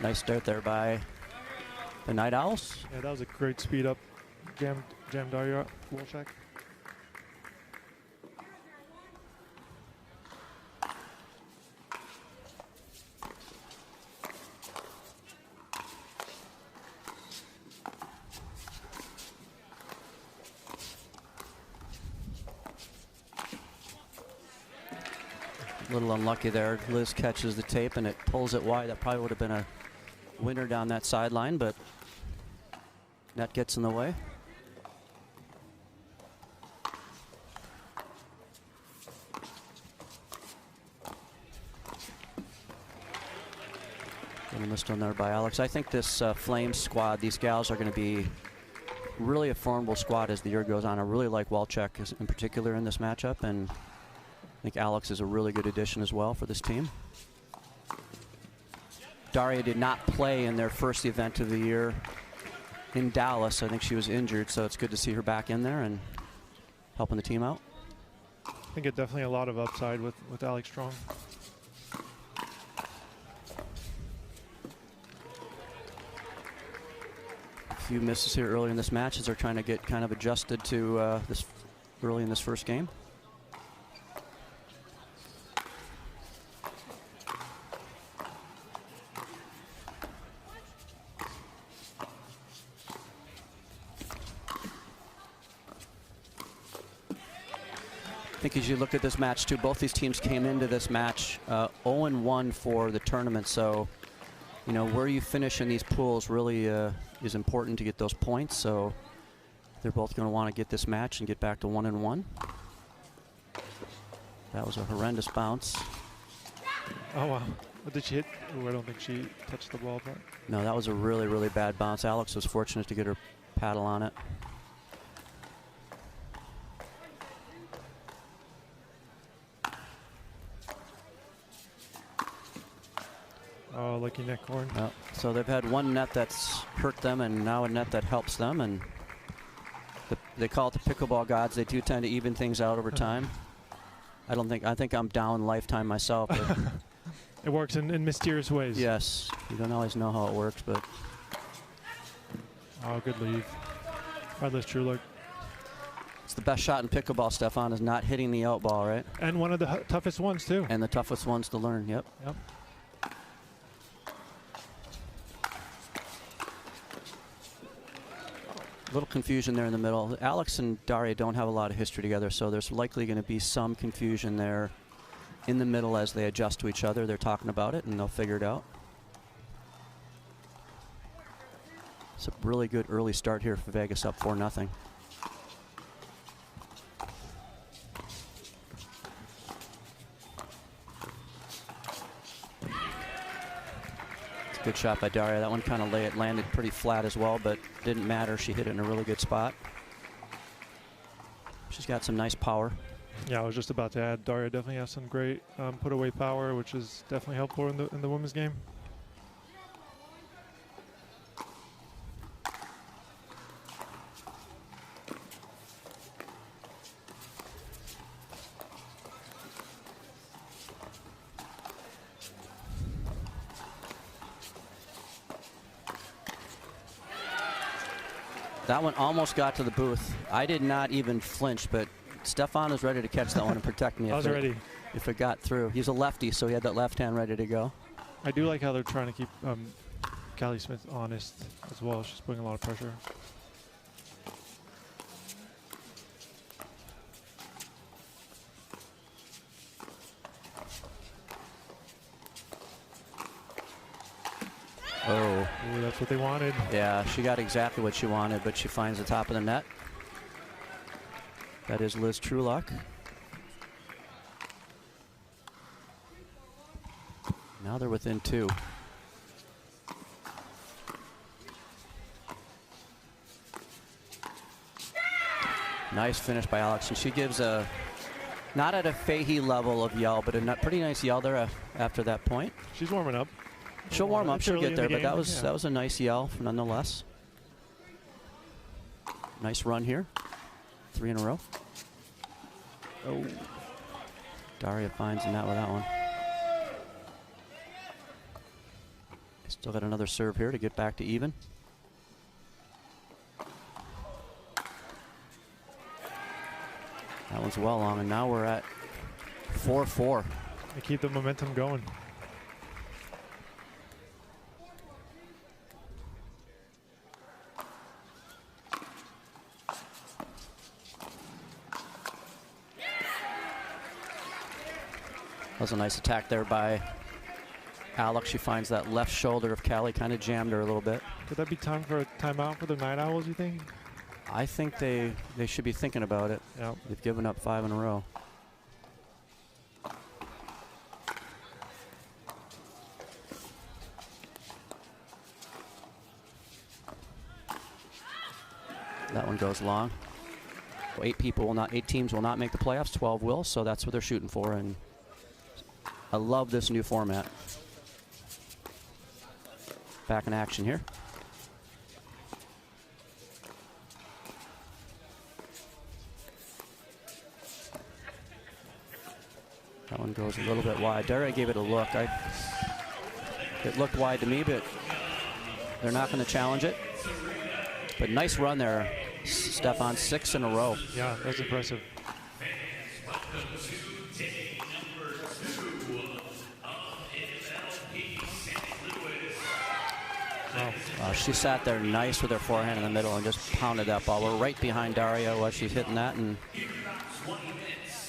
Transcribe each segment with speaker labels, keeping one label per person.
Speaker 1: Nice start there by the Night Owls.
Speaker 2: Yeah, that was a great speed up. Jam Daria Wolchak.
Speaker 1: A little unlucky there. Liz catches the tape and it pulls it wide. That probably would have been a winner down that sideline, but net gets in the way. And a missed one there by Alex. I think this Flames squad, these gals are going to be really a formidable squad as the year goes on. I really like Walchek in particular in this matchup, and I think Alex is a really good addition as well for this team. Daria did not play in their first event of the year in Dallas. I think she was injured, so it's good to see her back in there and helping the team out.
Speaker 2: I think it definitely a lot of upside with Alex Strong.
Speaker 1: A few misses here early in this match as they're trying to get kind of adjusted to this early in this first game. I think as you look at this match too, both these teams came into this match 0-1 for the tournament. So, you know, where you finish in these pools really is important to get those points. So they're both going to want to get this match and get back to 1-1. That was a horrendous bounce.
Speaker 2: Oh, wow. What did she hit? Ooh, I don't think she touched the ball. But
Speaker 1: no, that was a really, really bad bounce. Alex was fortunate to get her paddle on it.
Speaker 2: Oh, lucky net corn.
Speaker 1: So they've had one net that's hurt them and now a net that helps them. And they call it the pickleball gods. They do tend to even things out over time. I think I'm down lifetime myself. But
Speaker 2: it works in mysterious ways.
Speaker 1: Yes. You don't always know how it works, but.
Speaker 2: Oh, good leave. By Liz Trulock.
Speaker 1: It's the best shot in pickleball, Stefan, is not hitting the out ball, right?
Speaker 2: And one of the toughest ones, too.
Speaker 1: And the toughest ones to learn, yep.
Speaker 2: Yep.
Speaker 1: A little confusion there in the middle. Alex and Daria don't have a lot of history together, so there's likely going to be some confusion there in the middle as they adjust to each other. They're talking about it, and they'll figure it out. It's a really good early start here for Vegas, up 4-0. Good shot by Daria. That one kind of landed pretty flat as well, but didn't matter. She hit it in a really good spot. She's got some nice power.
Speaker 2: Yeah, I was just about to add, Daria definitely has some great put away power, which is definitely helpful in the women's game.
Speaker 1: That one almost got to the booth. I did not even flinch, but Stefan was ready to catch that one and protect me.
Speaker 2: I was ready.
Speaker 1: If it got through. He's a lefty, so he had that left hand ready to go.
Speaker 2: I do like how they're trying to keep Callie Smith honest as well. She's putting a lot of pressure.
Speaker 1: Oh.
Speaker 2: Ooh, that's what they wanted.
Speaker 1: Yeah, she got exactly what she wanted, but she finds the top of the net. That is Liz Trulock. Now they're within 2. Nice finish by Alex, and she gives a, not at a Fahey level of yell, but a pretty nice yell there after that point.
Speaker 2: She's warming up.
Speaker 1: She'll warm up, she'll get there, but that was a nice yell nonetheless. Nice run here. 3 in a row. Oh. Daria finds the net with that one. Still got another serve here to get back to even. That one's well long, and now we're at 4-4.
Speaker 2: They keep the momentum going.
Speaker 1: That was a nice attack there by Alex. She finds that left shoulder of Callie, kind of jammed her a little bit.
Speaker 2: Could that be time for a timeout for the Night Owls, you think?
Speaker 1: I think they should be thinking about it.
Speaker 2: Yep.
Speaker 1: They've given up 5 in a row. That one goes long. 8 teams will not make the playoffs. 12 will, so that's what they're shooting for. And I love this new format. Back in action here. That one goes a little bit wide. Daria gave it a look. It looked wide to me, but they're not going to challenge it. But nice run there, Stefan. 6 in a row.
Speaker 2: Yeah, that's impressive.
Speaker 1: Wow. She sat there nice with her forehand in the middle and just pounded that ball. We're right behind Daria while she's hitting that. And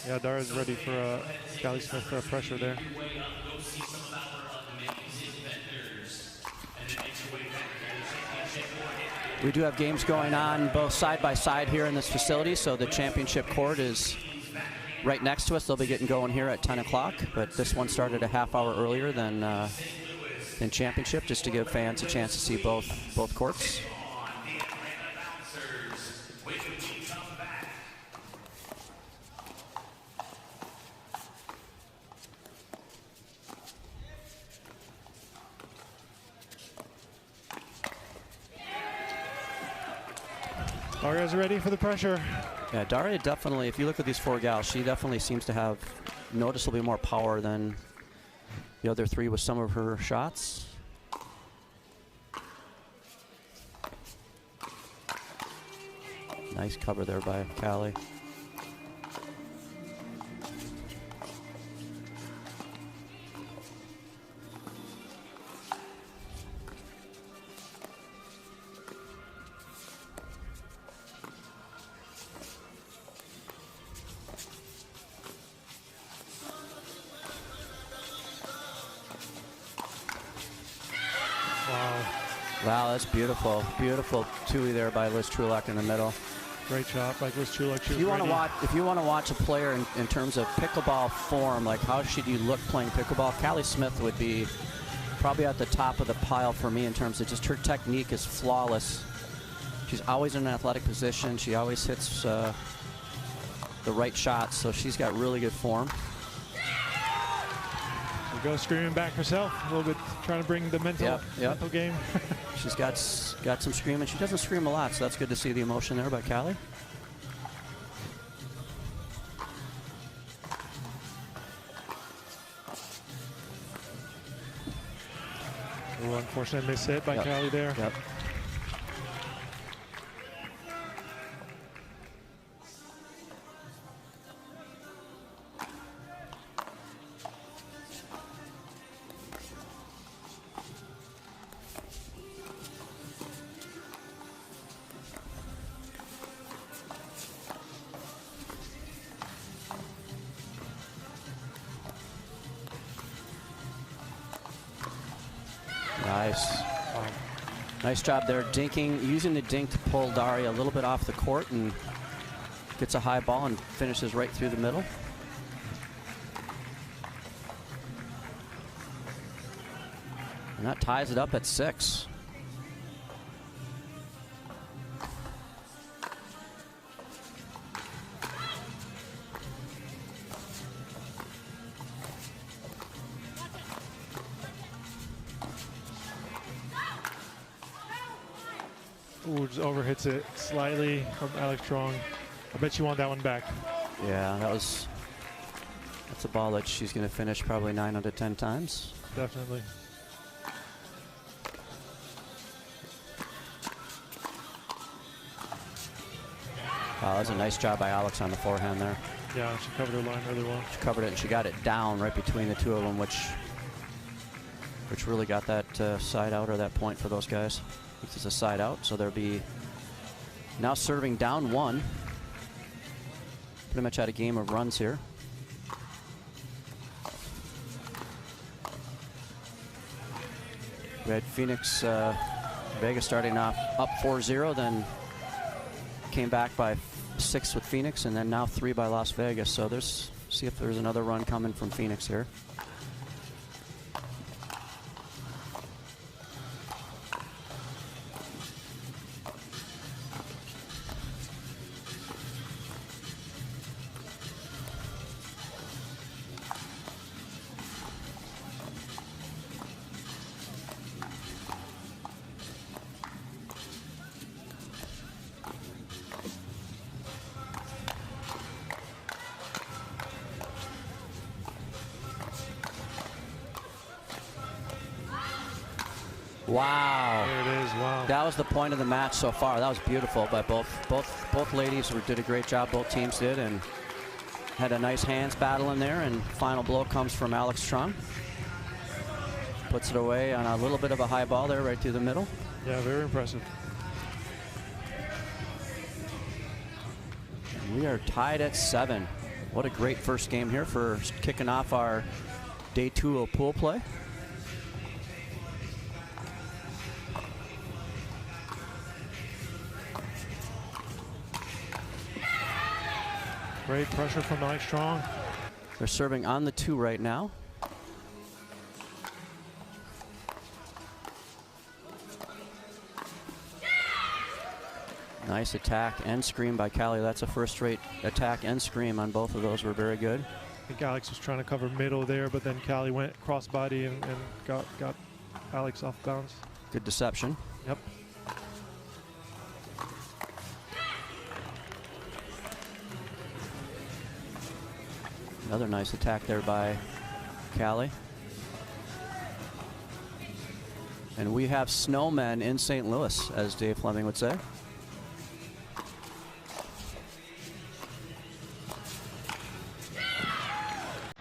Speaker 2: yeah, Daria's ready for Callie Smith pressure there.
Speaker 1: we do have games going on both side by side here in this facility, so the championship court is right next to us. They'll be getting going here at 10 o'clock, but this one started a half hour earlier than championship, just to give fans a chance to see both courts.
Speaker 2: Daria's ready for the pressure.
Speaker 1: Yeah, Daria definitely, if you look at these four gals, she definitely seems to have noticeably more power than the other three with some of her shots. Nice cover there by Callie. Wow, that's beautiful. Beautiful two-way there by Liz Trulak in the middle.
Speaker 2: Great shot by Liz Trulak.
Speaker 1: If you want to watch a player in terms of pickleball form, like how should you look playing pickleball, Callie Smith would be probably at the top of the pile for me in terms of just her technique is flawless. She's always in an athletic position. She always hits the right shots, so she's got really good form.
Speaker 2: Go screaming back herself a little bit, trying to bring the mental game.
Speaker 1: She's got some screaming. She doesn't scream a lot, so that's good to see the emotion there by Callie.
Speaker 2: Oh, unfortunate miss hit by Callie there.
Speaker 1: Yep. Nice job there, using the dink to pull Daria a little bit off the court, and gets a high ball and finishes right through the middle. And that ties it up at 6.
Speaker 2: Ooh, just overhits it slightly from Alex Strong. I bet you want that one back.
Speaker 1: Yeah, that's a ball that she's going to finish probably 9 out of 10 times.
Speaker 2: Definitely.
Speaker 1: Wow, that was a nice job by Alex on the forehand there.
Speaker 2: Yeah, she covered her line really well.
Speaker 1: She covered it, and she got it down right between the two of them, which really got that side out or that point for those guys. This is a side out, so there'll be now serving down 1. Pretty much had a game of runs here. We had Phoenix, Vegas starting off up 4-0, then came back by 6 with Phoenix, and then now 3 by Las Vegas. So see if there's another run coming from Phoenix here. Wow.
Speaker 2: There it is. Wow.
Speaker 1: That was the point of the match so far. That was beautiful by both ladies who did a great job. Both teams did, and had a nice hands battle in there. And final blow comes from Alex Strong. Puts it away on a little bit of a high ball there, right through the middle.
Speaker 2: Yeah, very impressive.
Speaker 1: And we are tied at 7. What a great first game here for kicking off our day 2 of pool play.
Speaker 2: Great pressure from Alex Strong.
Speaker 1: They're serving on the 2 right now. Nice attack and scream by Callie. That's a first-rate attack and scream on both of those. Were very good.
Speaker 2: I think Alex was trying to cover middle there, but then Callie went crossbody and got Alex off bounds.
Speaker 1: Good deception.
Speaker 2: Yep.
Speaker 1: Another nice attack there by Callie. And we have snowmen in St. Louis, as Dave Fleming would say.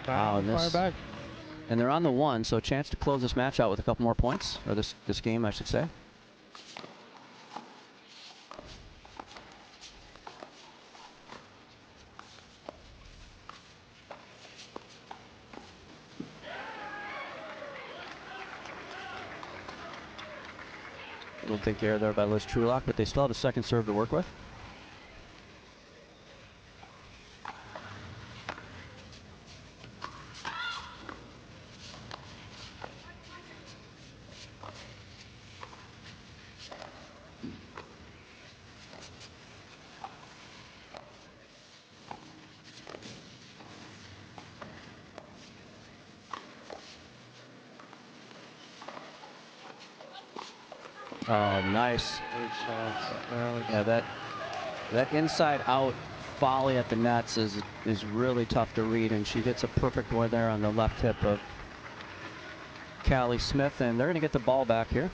Speaker 1: Wow, and
Speaker 2: Fire back.
Speaker 1: And they're on the 1, so a chance to close this match out with a couple more points, or this game, I should say. Little think error there by Liz Trulock, but they still have a second serve to work with. Oh, nice. Yeah, that inside out volley at the nets is really tough to read, and she gets a perfect one there on the left hip of Callie Smith, and they're going to get the ball back here.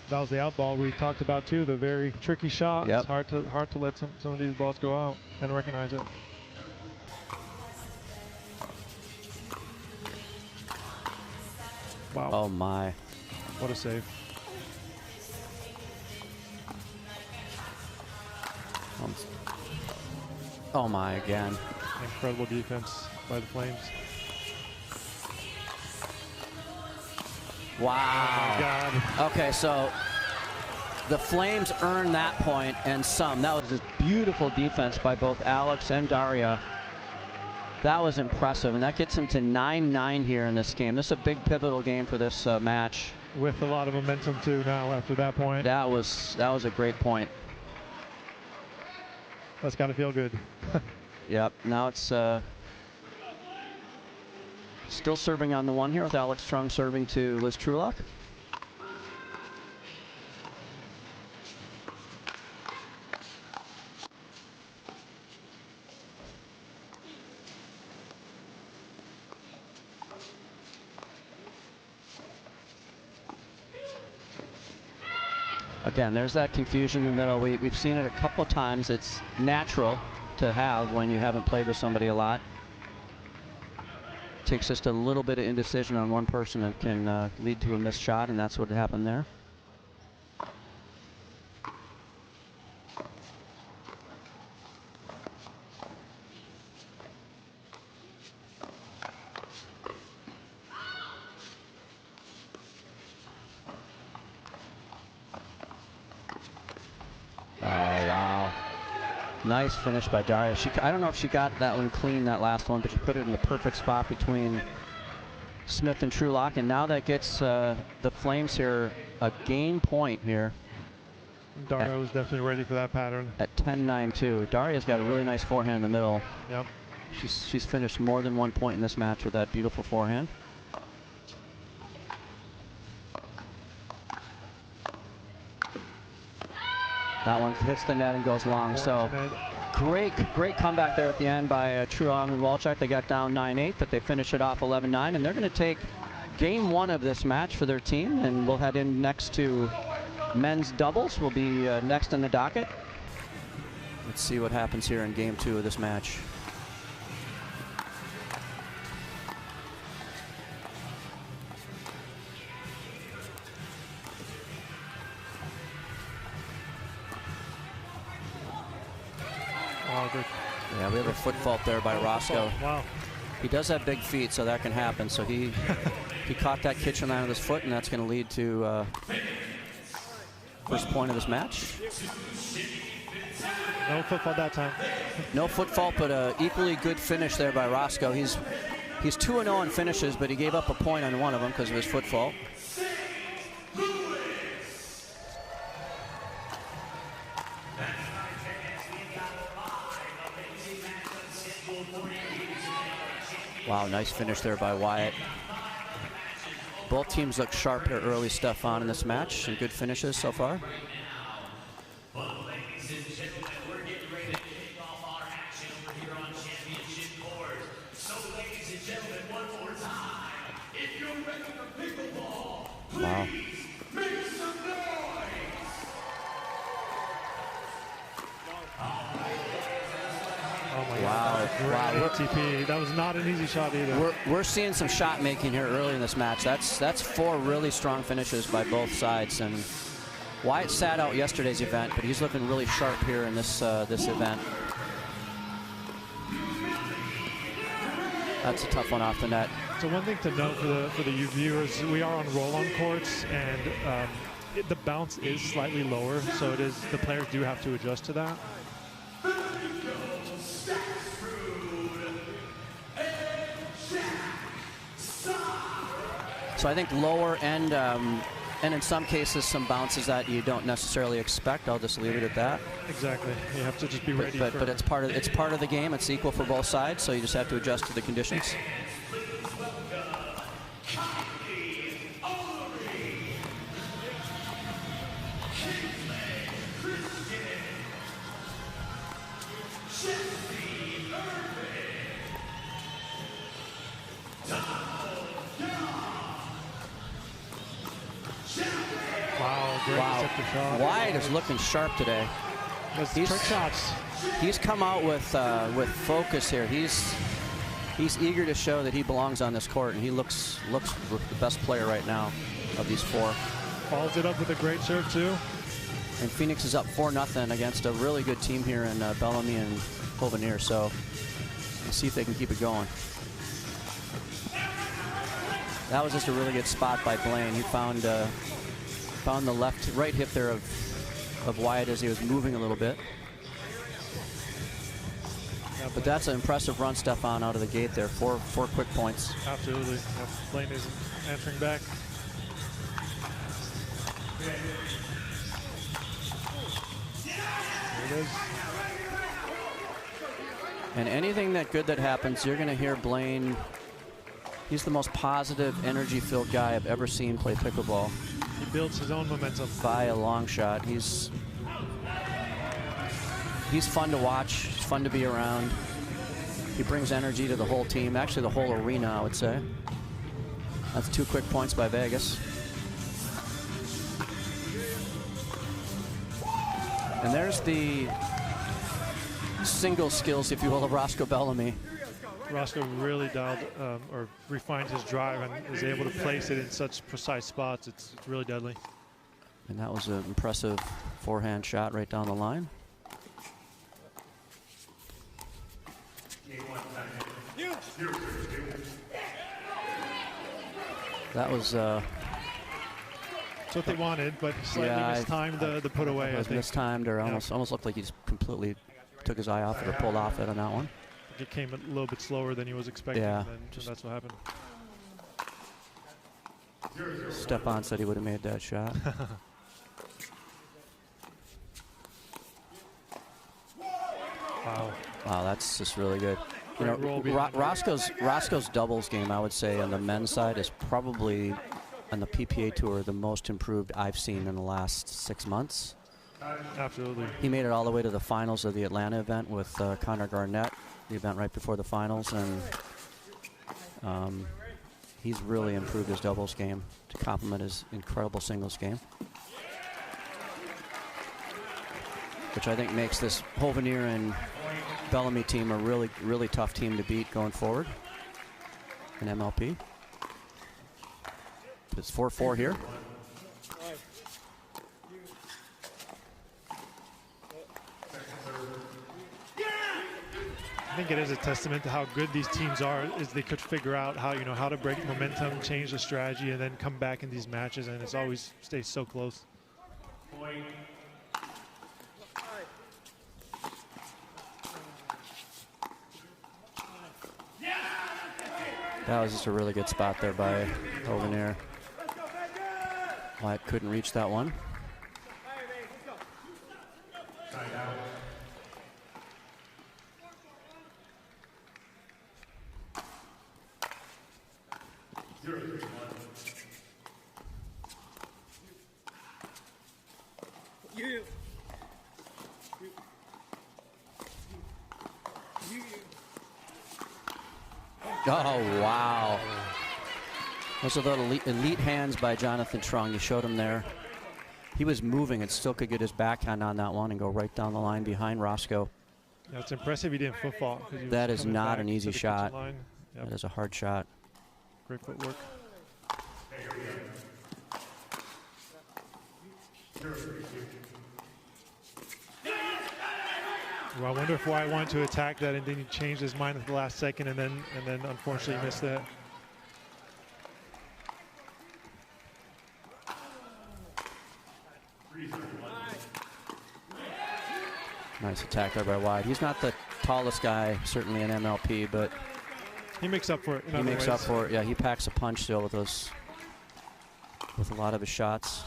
Speaker 2: That was the out ball we talked about too. The very tricky shot.
Speaker 1: Yep.
Speaker 2: It's hard to let some of these balls go out and recognize it. Wow.
Speaker 1: Oh my.
Speaker 2: What a save.
Speaker 1: Oh my, again.
Speaker 2: Incredible defense by the Flames.
Speaker 1: Wow.
Speaker 2: Oh my God.
Speaker 1: Okay, so the Flames earned that point and some. That was just beautiful defense by both Alex and Daria. That was impressive, and that gets them to 9-9 here in this game. This is a big pivotal game for this match.
Speaker 2: With a lot of momentum too now after that point.
Speaker 1: That was a great point.
Speaker 2: That's got to feel good.
Speaker 1: Yep, now it's still serving on the 1 here with Alex Strong serving to Liz Trulock. Again, there's that confusion in the middle. We've seen it a couple of times. It's natural to have when you haven't played with somebody a lot. Takes just a little bit of indecision on one person that can lead to a missed shot, and that's what happened there. Nice finish by Daria. I don't know if she got that one clean, that last one, but she put it in the perfect spot between Smith and Trulock, and now that gets the Flames here a game point here.
Speaker 2: Daria was definitely ready for that pattern.
Speaker 1: At 10-9-2. Daria's got a really nice forehand in the middle.
Speaker 2: Yep.
Speaker 1: She's finished more than 1 point in this match with that beautiful forehand. That one hits the net and goes long. So great comeback there at the end by Truong and Walchuk. They got down 9-8, but they finish it off 11-9, and they're going to take game 1 of this match for their team, and we'll head in next to men's doubles. Will be next on the docket. Let's see what happens here in game 2 of this match. Yeah, we have a foot fault there by Roscoe.
Speaker 2: Wow.
Speaker 1: He does have big feet, so that can happen. So he caught that kitchen line with his foot, and that's going to lead to first point of this match.
Speaker 2: No foot fault that time.
Speaker 1: No foot fault, but an equally good finish there by Roscoe. He's 2-0 in finishes, but he gave up a point on one of them because of his foot fault. Wow, nice finish there by Wyatt. Both teams look sharp here early, Stefan, in this match. Some good finishes so far.
Speaker 3: Ladies and gentlemen, we're getting ready to kick off our action over here on championship court. So, ladies and gentlemen, one more time, if you're ready for pickleball, please make some noise.
Speaker 2: Oh my
Speaker 1: Wow.
Speaker 2: God. Wow. ATP. That was not an easy shot either.
Speaker 1: We're seeing some shot making here early in this match. That's 4 really strong finishes by both sides, and Wyatt sat out yesterday's event, but he's looking really sharp here in this this event. That's a tough one off the net.
Speaker 2: So one thing to note for the viewers, we are on roll-on courts, and the bounce is slightly lower, so it is the players do have to adjust to that.
Speaker 1: So I think lower end, and in some cases some bounces that you don't necessarily expect. I'll just leave it at that.
Speaker 2: Exactly. You have to just be ready.
Speaker 1: But it's part of the game. It's equal for both sides, so you just have to adjust to the conditions.
Speaker 2: Wow,
Speaker 1: Wyatt is looking sharp today.
Speaker 2: Trick shots.
Speaker 1: He's come out with focus here. He's eager to show that he belongs on this court, and he looks the best player right now of these 4.
Speaker 2: Follows it up with a great serve too.
Speaker 1: And Phoenix is up 4-0 against a really good team here in Bellamy and Hovenier. So we'll see if they can keep it going. That was just a really good spot by Blaine. He found the right hip there of Wyatt as he was moving a little bit.
Speaker 2: Yeah,
Speaker 1: but that's an impressive run, Stefan, out of the gate there. 4 quick points.
Speaker 2: Absolutely. Yeah, Blaine isn't answering back. There it is.
Speaker 1: And anything good that happens, you're going to hear Blaine. He's the most positive, energy-filled guy I've ever seen play pickleball.
Speaker 2: He builds his own momentum.
Speaker 1: By a long shot. He's fun to watch. He's fun to be around. He brings energy to the whole team, actually the whole arena, I would say. That's 2 quick points by Vegas. And there's the single skills, if you will, of Roscoe Bellamy.
Speaker 2: Roscoe really dialed or refined his drive and is able to place it in such precise spots. It's really deadly.
Speaker 1: And that was an impressive forehand shot right down the line. That was
Speaker 2: That's what they wanted, but slightly mistimed the put away.
Speaker 1: It was mistimed, or almost looked like he just completely took his eye off it or pulled off it on that one.
Speaker 2: It came a little bit slower than he was expecting,
Speaker 1: Yeah,
Speaker 2: and that's what happened.
Speaker 1: Stepan said he would have made that shot.
Speaker 2: Wow.
Speaker 1: Wow, that's just really good. You know, Roscoe's doubles game, I would say, on the men's side is probably on the PPA Tour the most improved I've seen in the last 6 months.
Speaker 2: Absolutely.
Speaker 1: He made it all the way to the finals of the Atlanta event with Connor Garnett, the event right before the finals, and he's really improved his doubles game to complement his incredible singles game, which I think makes this Hovenier and Bellamy team a really, really tough team to beat going forward in MLP. It's 4-4 here.
Speaker 2: I think it is a testament to how good these teams are, is they could figure out how to break momentum, change the strategy, and then come back in these matches, and it's always stays so close.
Speaker 1: That was just a really good spot there by Hovenier. Wyatt couldn't reach that one. Oh, wow. Those are the elite hands by Jonathan Trung. You showed him there. He was moving and still could get his backhand on that one and go right down the line behind Roscoe.
Speaker 2: Yeah, it's impressive he didn't football.
Speaker 1: That is not an easy shot.
Speaker 2: Yep.
Speaker 1: That is a hard shot.
Speaker 2: Great footwork. Well, I wonder if Wyatt wanted to attack that and then he changed his mind at the last second and then unfortunately missed that.
Speaker 1: Nice attack there by Wyatt. He's not the tallest guy, certainly in MLP, but
Speaker 2: he makes up for it.
Speaker 1: He makes up for it. Yeah, he packs a punch still with those, with a lot of his shots.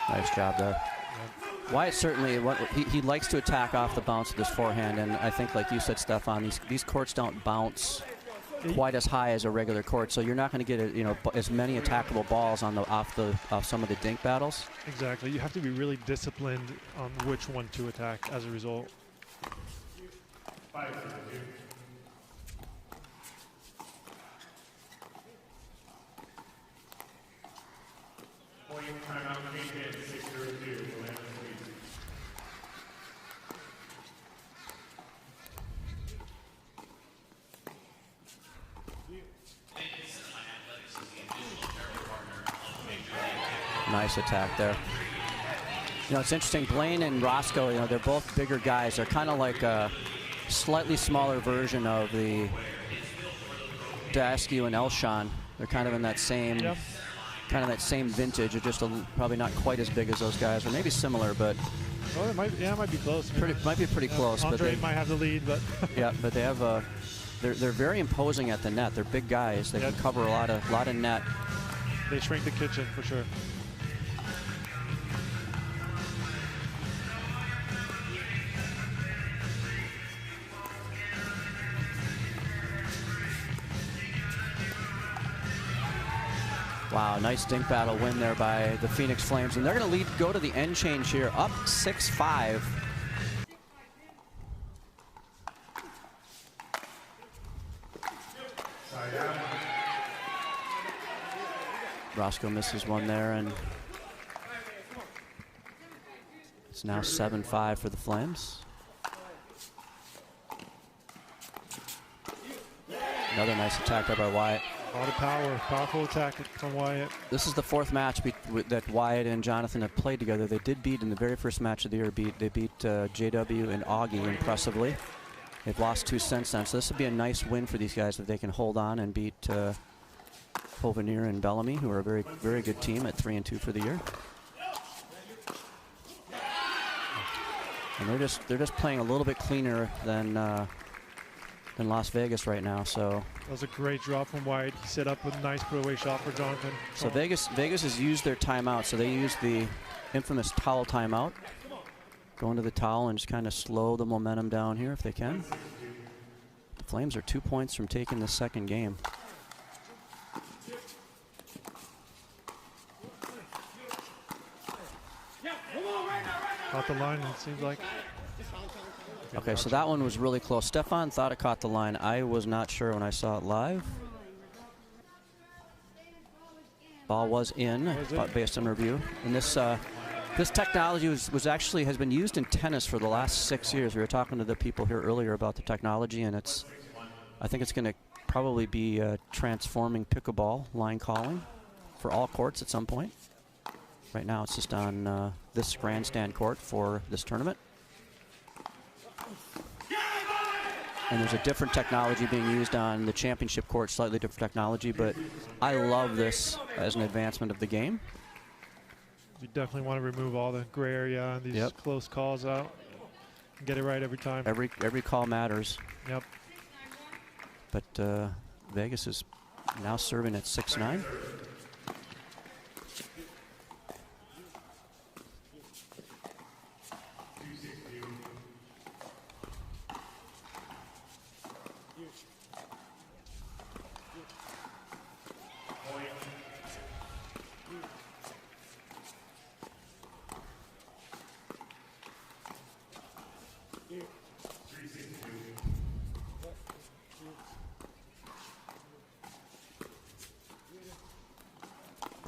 Speaker 1: Nice job there. Wyatt certainly, he likes to attack off the bounce with his forehand, and I think, like you said, Stefan, these courts don't bounce quite as high as a regular court, so you're not going to get as many attackable balls on off some of the dink battles.
Speaker 2: Exactly. You have to be really disciplined on which one to attack as a result.
Speaker 1: Nice attack there. It's interesting. Blaine and Roscoe, they're both bigger guys. They're kind of like a slightly smaller version of the Daskew and Elshon. They're kind of in that same, kind of that same vintage. They're just probably not quite as big as those guys, or maybe similar, but.
Speaker 2: Well, it might be close.
Speaker 1: Might be pretty close.
Speaker 2: Andre might have the lead, but.
Speaker 1: Yeah, but they have they're very imposing at the net. They're big guys. They can cover a lot of net.
Speaker 2: They shrink the kitchen for sure.
Speaker 1: Wow, nice dink battle win there by the Phoenix Flames. And they're going to go to the end change here, up 6-5. Roscoe misses one there, and it's now 7-5 for the Flames. Another nice attack there by Wyatt.
Speaker 2: A lot of power, powerful attack from Wyatt.
Speaker 1: This is the fourth match that Wyatt and Jonathan have played together. They did beat in the very first match of the year. They beat JW and Augie impressively. They've lost 2 since then, so this would be a nice win for these guys if they can hold on and beat Hovenier and Bellamy, who are a very, very good team at 3-2 for the year. And they're just playing a little bit cleaner than Las Vegas right now. So
Speaker 2: that was a great drop from Wyatt. He set up a nice put-away shot for Jonathan.
Speaker 1: So Vegas has used their timeout. So they used the infamous towel timeout. Go into the towel and just kind of slow the momentum down here if they can. The Flames are 2 points from taking the second game.
Speaker 2: Caught the line, it seems like.
Speaker 1: Okay, so that one was really close. Stefan thought it caught the line. I was not sure when I saw it live. Ball was in, based on review. And this this technology has been used in tennis for the last 6 years. We were talking to the people here earlier about the technology, and I think it's going to probably be transforming pickleball line calling for all courts at some point. Right now, it's just on this grandstand court for this tournament. And there's a different technology being used on the championship court, slightly different technology, but I love this as an advancement of the game.
Speaker 2: You definitely want to remove all the gray area and these close calls out and get it right every time.
Speaker 1: Every call matters.
Speaker 2: Yep.
Speaker 1: But Vegas is now serving at 6-9.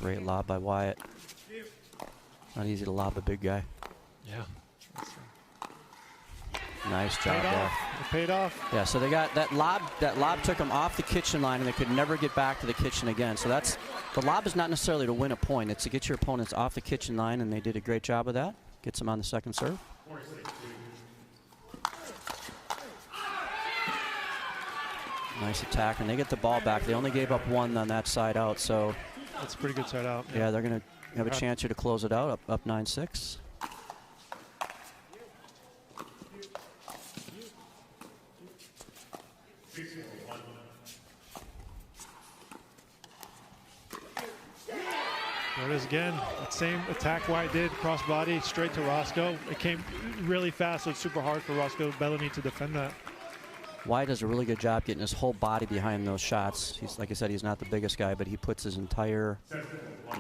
Speaker 1: Great lob by Wyatt. Not easy to lob a big guy.
Speaker 2: Yeah.
Speaker 1: Nice job there.
Speaker 2: It paid off.
Speaker 1: Yeah, so they got that lob. That lob took them off the kitchen line, and they could never get back to the kitchen again. So that's the lob is not necessarily to win a point. It's to get your opponents off the kitchen line, and they did a great job of that. Gets them on the second serve. Nice attack, and they get the ball back. They only gave up one on that side out, so
Speaker 2: that's a pretty good side out.
Speaker 1: Yeah, they're going to have a chance here to close it out, up 9-6.
Speaker 2: There it is again. That same attack Wyatt did, cross body, straight to Roscoe. It came really fast, so it's super hard for Roscoe Bellamy to defend that.
Speaker 1: Wyatt does a really good job getting his whole body behind those shots. He's, like I said, he's not the biggest guy, but he puts his entire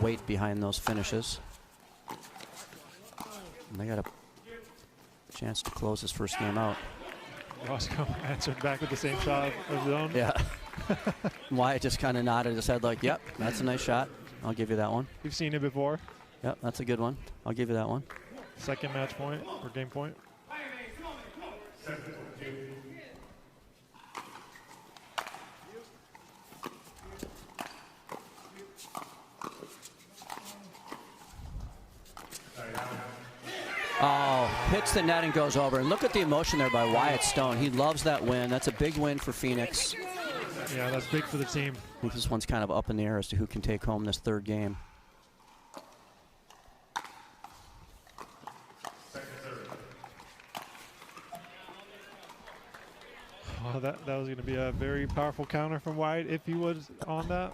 Speaker 1: weight behind those finishes. And they got a chance to close his first game out.
Speaker 2: Roscoe answered back with the same shot of his own.
Speaker 1: Yeah. Wyatt just kind of nodded his head like, yep, that's a nice shot. I'll give you that one.
Speaker 2: You've seen it before.
Speaker 1: Yep, that's a good one. I'll give you that one.
Speaker 2: Second match point or game point.
Speaker 1: Oh, hits the net and goes over. And look at the emotion there by Wyatt Stone. He loves that win. That's a big win for Phoenix.
Speaker 2: Yeah, that's big for the team.
Speaker 1: I think this one's kind of up in the air as to who can take home this third game.
Speaker 2: Well, that was going to be a very powerful counter from Wyatt if he was on that.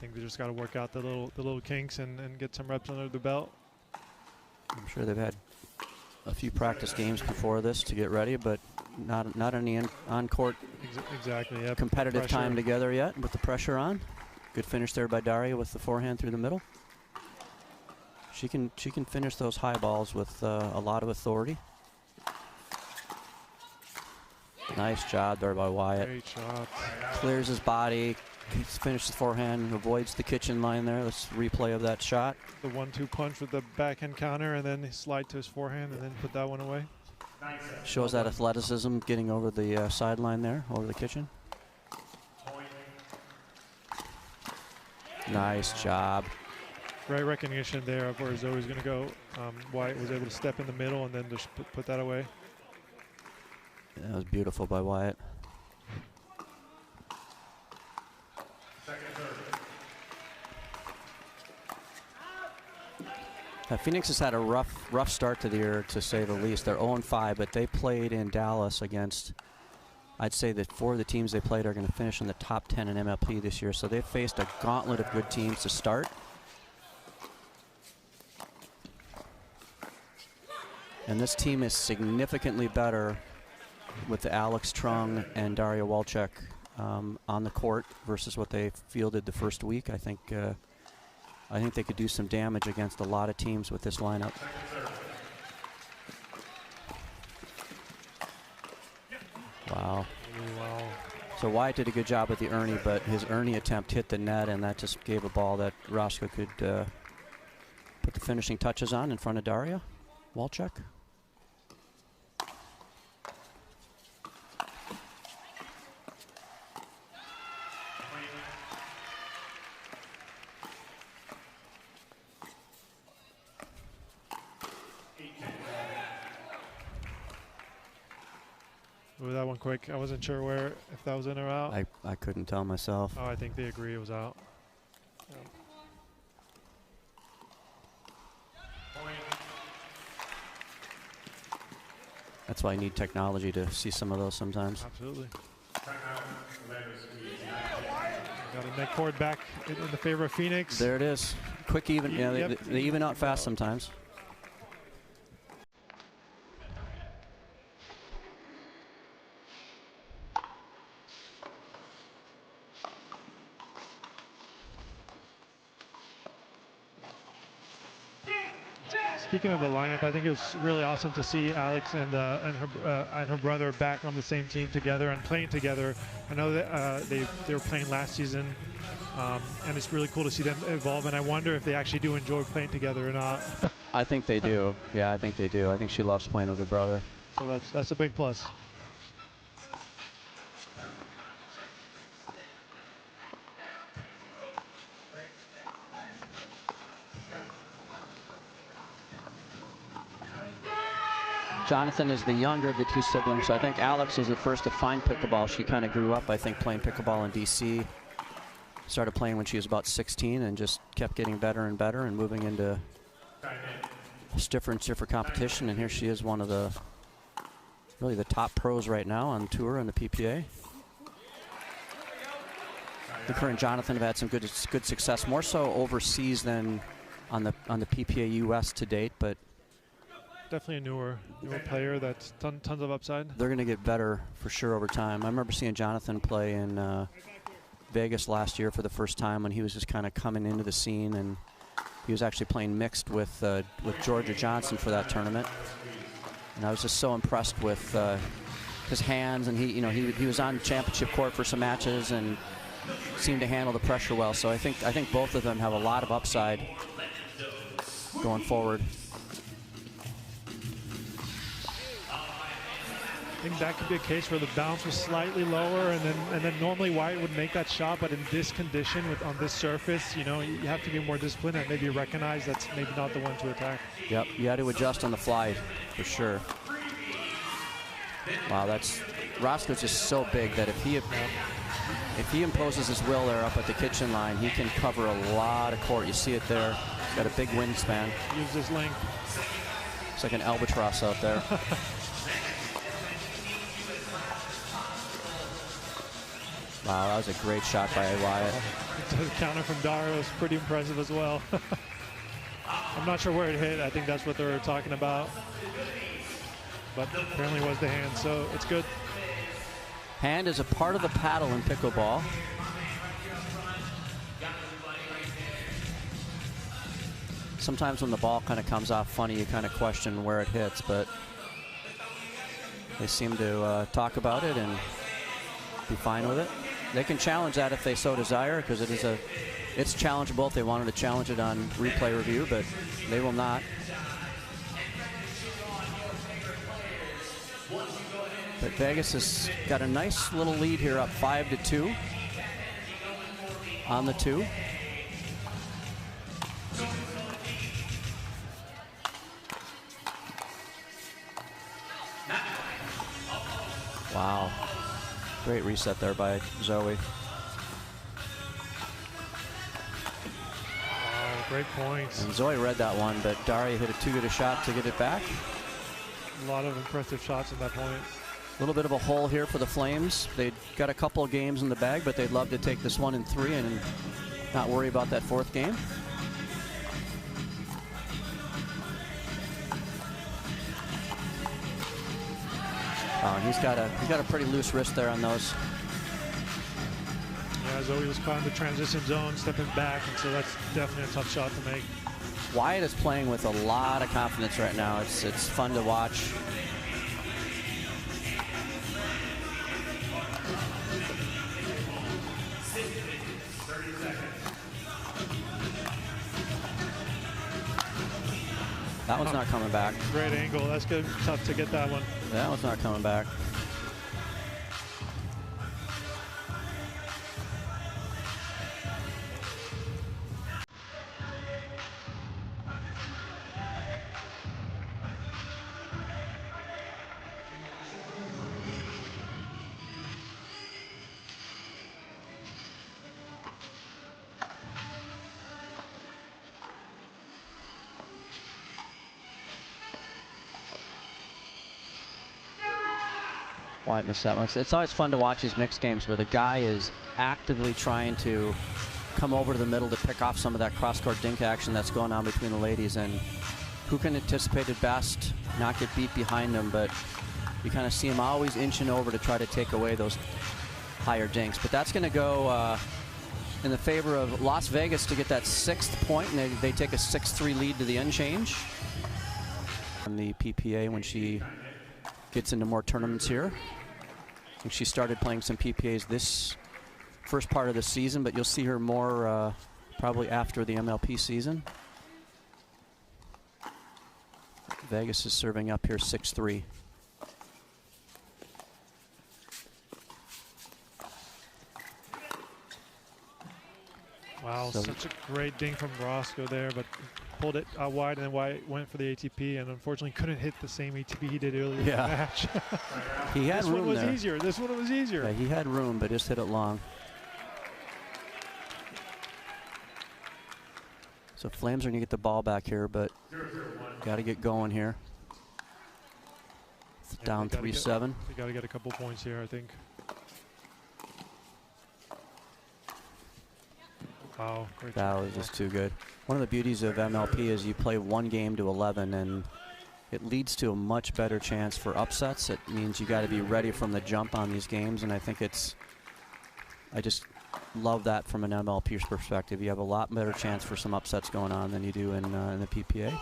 Speaker 2: think they just got to work out the little kinks and get some reps under the belt.
Speaker 1: I'm sure they've had a few practice games before this to get ready, but not any on-court
Speaker 2: exactly. Yep.
Speaker 1: competitive
Speaker 2: Pressure.
Speaker 1: time together yet with the pressure on. Good finish there by Daria with the forehand through the middle. She can finish those high balls with a lot of authority. Nice job there by Wyatt.
Speaker 2: Great shot.
Speaker 1: Clears his body, finishes the forehand, avoids the kitchen line there. Let's replay of that shot.
Speaker 2: The 1-2 punch with the backhand counter, and then slide to his forehand, and then put that one away.
Speaker 1: Shows that athleticism getting over the sideline there, over the kitchen. Nice job.
Speaker 2: Great recognition there of where Zoe's going to go. Wyatt was able to step in the middle and then just put that away.
Speaker 1: That was beautiful by Wyatt. Phoenix has had a rough start to the year, to say the least. They're 0-5, but they played in Dallas against, I'd say that 4 of the teams they played are going to finish in the top 10 in MLP this year. So they've faced a gauntlet of good teams to start. And this team is significantly better with Alex Trung and Daria Walczak on the court versus what they fielded the first week. I think they could do some damage against a lot of teams with this lineup. Wow. So Wyatt did a good job at the Ernie, but his Ernie attempt hit the net, and that just gave a ball that Roscoe could put the finishing touches on in front of Daria Walczak.
Speaker 2: Ooh, that one quick. I wasn't sure if that was in or out.
Speaker 1: I couldn't tell myself.
Speaker 2: Oh, I think they agree it was out. Yeah.
Speaker 1: That's why I need technology to see some of those sometimes.
Speaker 2: Absolutely. Got a net cord back in the favor of Phoenix.
Speaker 1: There it is. Quick even. Yeah,
Speaker 2: Yep.
Speaker 1: they even out fast sometimes.
Speaker 2: Speaking of the lineup, I think it was really awesome to see Alex and her brother back on the same team together and playing together. I know that they were playing last season, and it's really cool to see them evolve. And I wonder if they actually do enjoy playing together or not.
Speaker 1: I think they do. Yeah, I think they do. I think she loves playing with her brother.
Speaker 2: So that's a big plus.
Speaker 1: Jonathan is the younger of the 2 siblings, so I think Alex was the first to find pickleball. She kind of grew up, I think, playing pickleball in DC. Started playing when she was about 16 and just kept getting better and better and moving into stiffer and stiffer competition. And here she is, one of the really the top pros right now on tour in the PPA. I think her and Jonathan have had some good success, more so overseas than on the PPA US to date, but
Speaker 2: definitely a newer player that's tons of upside.
Speaker 1: They're going to get better for sure over time. I remember seeing Jonathan play in Vegas last year for the first time when he was just kind of coming into the scene, and he was actually playing mixed with Georgia Johnson for that tournament. And I was just so impressed with his hands, and he was on championship court for some matches and seemed to handle the pressure well. So I think both of them have a lot of upside going forward.
Speaker 2: I think that could be a case where the bounce was slightly lower, and then normally Wyatt would make that shot, but in this condition on this surface, you have to be more disciplined and maybe recognize that's maybe not the one to attack.
Speaker 1: Yep, you had to adjust on the fly for sure. Wow, Roscoe's just so big that if he imposes his will there up at the kitchen line, he can cover a lot of court. You see it there. He's got a big wingspan.
Speaker 2: Use his length.
Speaker 1: It's like an albatross out there. Wow, that was a great shot by Wyatt.
Speaker 2: The counter from Dara was pretty impressive as well. I'm not sure where it hit. I think that's what they were talking about. But apparently it was the hand, so it's good.
Speaker 1: Hand is a part of the paddle in pickleball. Sometimes when the ball kind of comes off funny, you kind of question where it hits, but they seem to talk about it and be fine with it. They can challenge that if they so desire, because it's challengeable if they wanted to challenge it on replay review, but they will not. But Vegas has got a nice little lead here, up 5-2 on the 2. Wow. Great reset there by Zoe.
Speaker 2: Wow, great points.
Speaker 1: And Zoe read that one, but Daria hit too good a shot to get it back.
Speaker 2: A lot of impressive shots at that point.
Speaker 1: A little bit of a hole here for the Flames. They've got a couple of games in the bag, but they'd love to take this one in 3 and not worry about that 4th game. He's got a pretty loose wrist there on those.
Speaker 2: Yeah, Zoe was caught in the transition zone, stepping back, and so that's definitely a tough shot to make.
Speaker 1: Wyatt is playing with a lot of confidence right now. It's fun to watch. That one's not coming back.
Speaker 2: Great angle. That's good. Tough to get that one.
Speaker 1: That one's not coming back. Wyatt missed that one. It's always fun to watch these mixed games where the guy is actively trying to come over to the middle to pick off some of that cross-court dink action that's going on between the ladies, and who can anticipate it best, not get beat behind them, but you kind of see him always inching over to try to take away those higher dinks. But that's going to go in the favor of Las Vegas to get that 6th point, and they take a 6-3 lead to the end change. And the PPA when she gets into more tournaments here. I think she started playing some PPAs this first part of the season, but you'll see her more probably after the MLP season. Vegas is serving up here 6-3.
Speaker 2: Wow, such a great ding from Roscoe there, but pulled it out wide, and then Wyatt went for the ATP, and unfortunately couldn't hit the same ATP he did earlier in the match.
Speaker 1: He had
Speaker 2: this
Speaker 1: room
Speaker 2: one was
Speaker 1: there.
Speaker 2: easier. This one was easier.
Speaker 1: Yeah, he had room, but just hit it long. So Flames are going to get the ball back here, but got to get going here. It's down 3-7.
Speaker 2: We got to get a couple points here, I think. Wow, great
Speaker 1: That was just too good. One of the beauties of MLP is you play 1 game to 11, and it leads to a much better chance for upsets. It means you got to be ready from the jump on these games, and I think I just love that from an MLP perspective. You have a lot better chance for some upsets going on than you do in the PPA.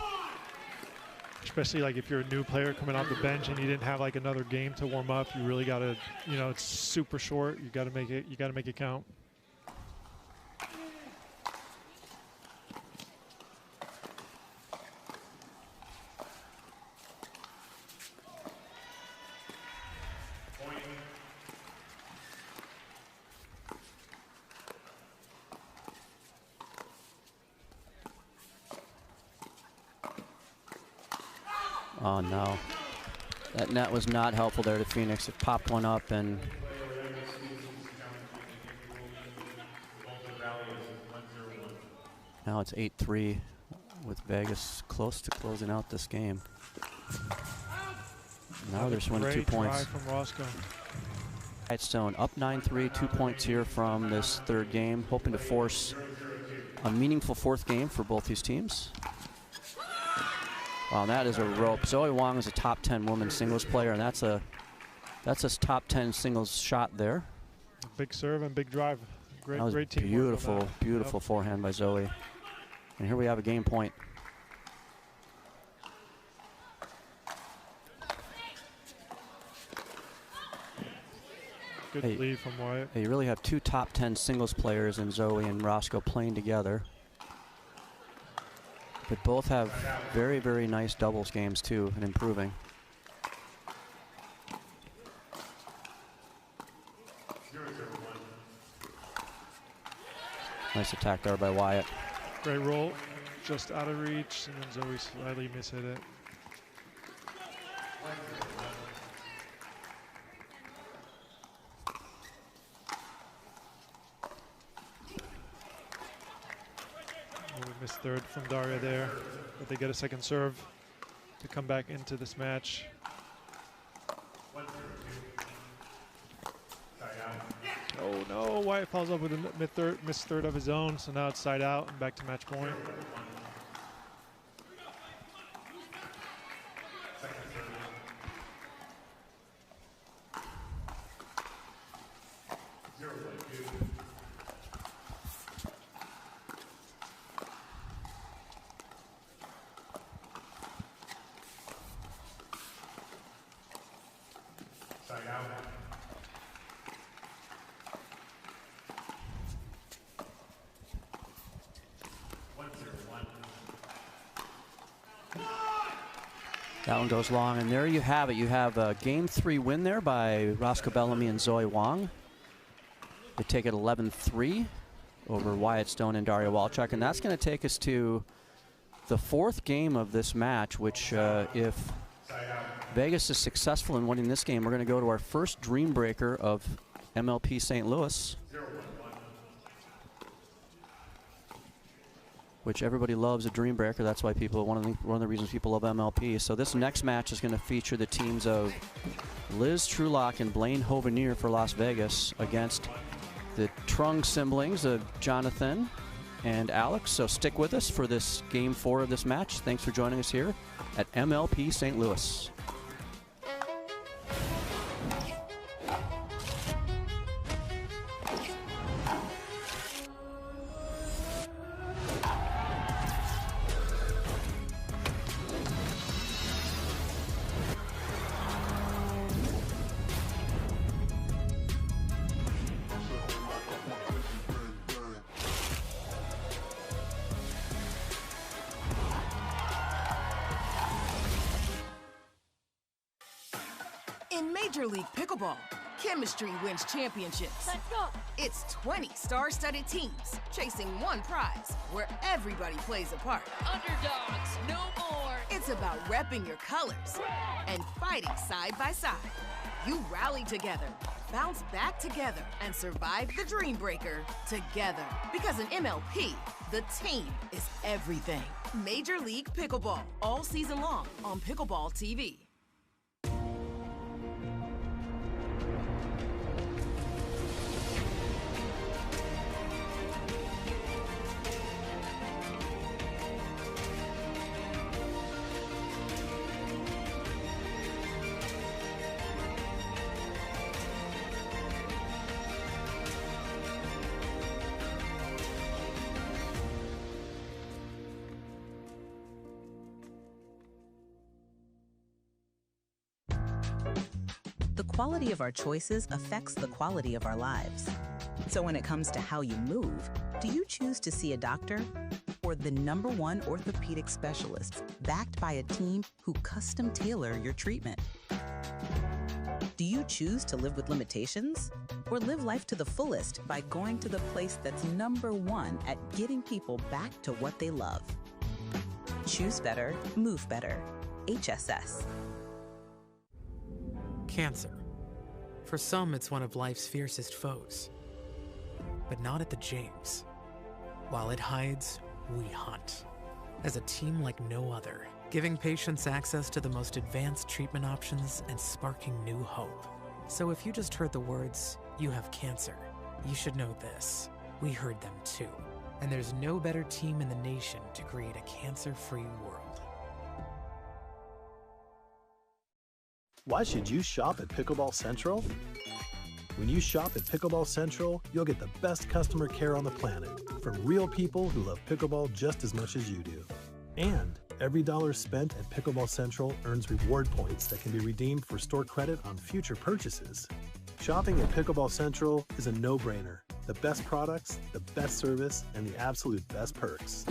Speaker 2: Especially like if you're a new player coming off the bench and you didn't have like another game to warm up, you really got to, it's super short. You got to make it count.
Speaker 1: Oh no, that net was not helpful there to Phoenix. It popped one up, and now it's 8-3 with Vegas close to closing out this game. Now there's 22 points.
Speaker 2: From Roscoe.
Speaker 1: Stone up 9-3, 2 points here from this third game, hoping to force a meaningful fourth game for both these teams. Wow, that is a rope. Zoe Wong is a top 10 women's singles player, and that's a top 10 singles shot there.
Speaker 2: Big serve and big drive. Great,
Speaker 1: that was
Speaker 2: great teamwork.
Speaker 1: Beautiful, beautiful forehand by Zoe. And here we have a game point.
Speaker 2: Good lead from Wyatt.
Speaker 1: You really have two top 10 singles players in Zoe and Roscoe playing together. But both have very, very nice doubles games too, and improving. Nice attack there by Wyatt.
Speaker 2: Great roll, just out of reach, and then Zoe slightly mishit it. Missed third from Daria there, but they get a second serve to come back into this match. Oh no, Wyatt follows up with a missed third of his own, so now it's side out and back to match point.
Speaker 1: That one goes long, and there you have it. You have a Game 3 win there by Roscoe Bellamy and Zoe Wong. They take it 11-3 over Wyatt Stone and Daria Walchuk, and that's going to take us to the fourth game of this match, which if Vegas is successful in winning this game, we're going to go to our first Dream Breaker of MLP St. Louis, which everybody loves a Dream Breaker. That's why people, one of the reasons people love MLP. So this next match is going to feature the teams of Liz Trulock and Blaine Hovenier for Las Vegas against the Trung siblings of Jonathan and Alex. So stick with us for this Game 4 of this match. Thanks for joining us here at MLP St. Louis.
Speaker 4: In Major League Pickleball, chemistry wins championships.
Speaker 5: Let's go.
Speaker 4: It's 20 star-studded teams chasing one prize where everybody plays a part.
Speaker 5: Underdogs, no more.
Speaker 4: It's about repping your colors and fighting side by side. You rally together, bounce back together, and survive the Dream Breaker together. Because in MLP, the team is everything. Major League Pickleball, all season long on Pickleball TV.
Speaker 6: The quality of our choices affects the quality of our lives. So when it comes to how you move, do you choose to see a doctor or the #1 orthopedic specialist backed by a team who custom tailor your treatment? Do you choose to live with limitations or live life to the fullest by going to the place that's #1 at getting people back to what they love? Choose better, move better. HSS.
Speaker 7: Cancer. For some, it's one of life's fiercest foes. But not at the James. While it hides, we hunt. As a team like no other, giving patients access to the most advanced treatment options and sparking new hope. So if you just heard the words, "You have cancer," you should know this. We heard them too. And there's no better team in the nation to create a cancer-free world.
Speaker 8: Why should you shop at Pickleball Central? When you shop at Pickleball Central, you'll get the best customer care on the planet from real people who love pickleball just as much as you do. And every dollar spent at Pickleball Central earns reward points that can be redeemed for store credit on future purchases. Shopping at Pickleball Central is a no-brainer. The best products, the best service, and the absolute best perks.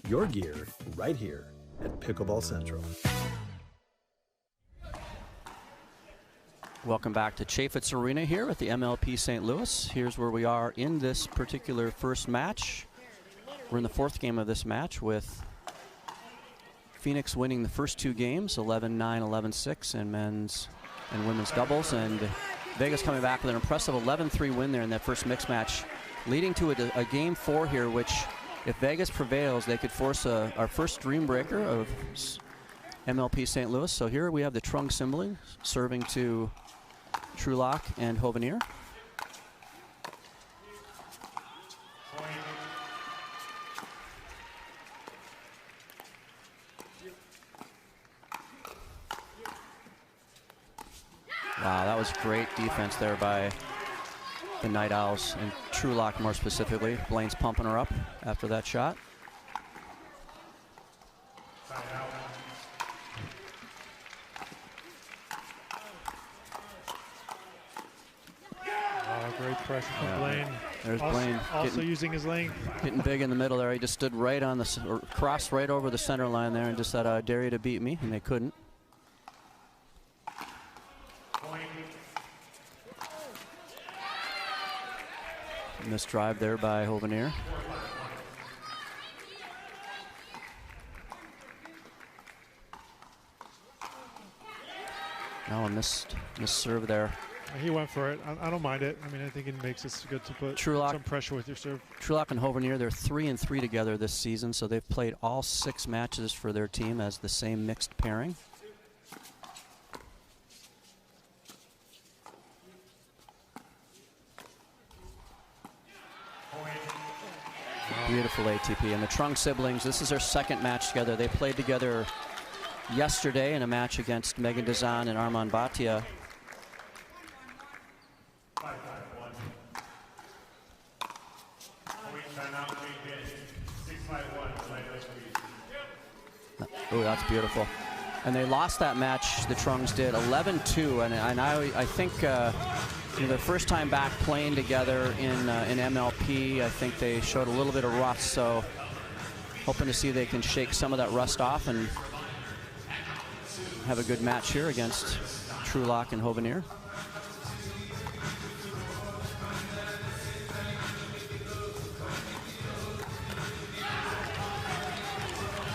Speaker 8: Your gear right here at Pickleball Central.
Speaker 1: Welcome back to Chaffetz Arena here at the MLP St. Louis. Here's where we are in this particular first match. We're in the fourth game of this match with Phoenix winning the first two games, 11-9, 11-6 in men's and women's doubles, and Vegas coming back with an impressive 11-3 win there in that first mixed match, leading to a game four here, which if Vegas prevails, they could force our first dream breaker of MLP St. Louis. So here we have the Trung Simbling serving to Trulock and Hovenier. Wow, that was great defense there by the Night Owls, and Trulock more specifically. Blaine's pumping her up after that shot.
Speaker 2: Great pressure from Blaine.
Speaker 1: There's Blaine.
Speaker 2: Also using his length.
Speaker 1: Getting big in the middle there. He just stood right on the, or crossed right over the center line there and just said, I dare you to beat me, and they couldn't. Missed drive there by Hovenier. Now a missed serve there.
Speaker 2: He went for it. I don't mind it. I mean, I think it makes it good to put some pressure with your serve.
Speaker 1: Trulock and Hovenier, they're 3-3 together this season, so they've played all 6 matches for their team as the same mixed pairing. Beautiful ATP. And the Trung siblings, this is their second match together. They played together yesterday in a match against Megan Dazan and Armand Bhatia. Oh, that's beautiful. And they lost that match, the Trungs did, 11-2. And I think their first time back playing together in MLP, I think they showed a little bit of rust. So hoping to see if they can shake some of that rust off and have a good match here against Trulock and Hovenier.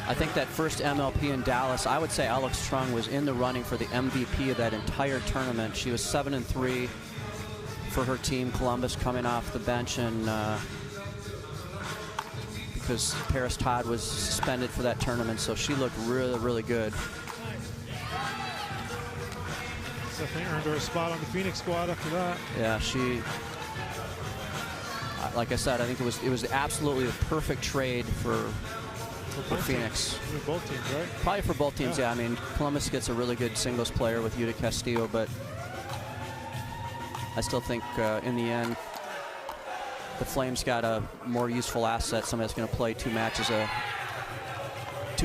Speaker 1: I think that first MLP in Dallas, I would say Alex Trung was in the running for the MVP of that entire tournament. She was 7-3 for her team, Columbus, coming off the bench, and because Paris Todd was suspended for that tournament, so she looked really, really good.
Speaker 2: Definitely earned her a spot on the Phoenix squad after that.
Speaker 1: Yeah, she, like I said, I think it was absolutely the perfect trade for Phoenix.
Speaker 2: For both teams, right?
Speaker 1: Probably for both teams, yeah. I mean, Columbus gets a really good singles player with Yuta Castillo, but I still think in the end, the Flames got a more useful asset, somebody that's going to play 2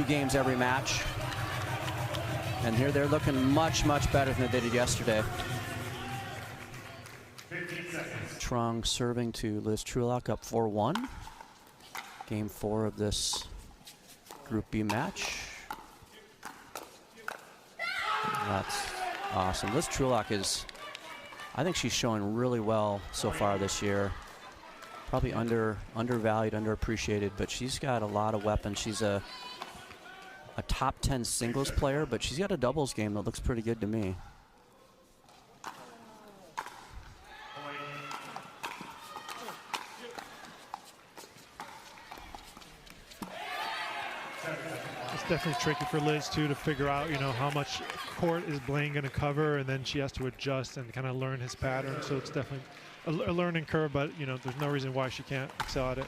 Speaker 1: games every match. And here they're looking much, much better than they did yesterday. Trung serving to Liz Trulock, up 4-1. Game 4 of this Group B match. That's awesome. Liz Trulock is, I think she's showing really well so far this year. Probably undervalued, underappreciated, but she's got a lot of weapons. She's a top 10 singles player, but she's got a doubles game that looks pretty good to me.
Speaker 2: It's definitely tricky for Liz too to figure out, how much court is Blaine going to cover, and then she has to adjust and kind of learn his pattern. So it's definitely a learning curve, but there's no reason why she can't excel at it.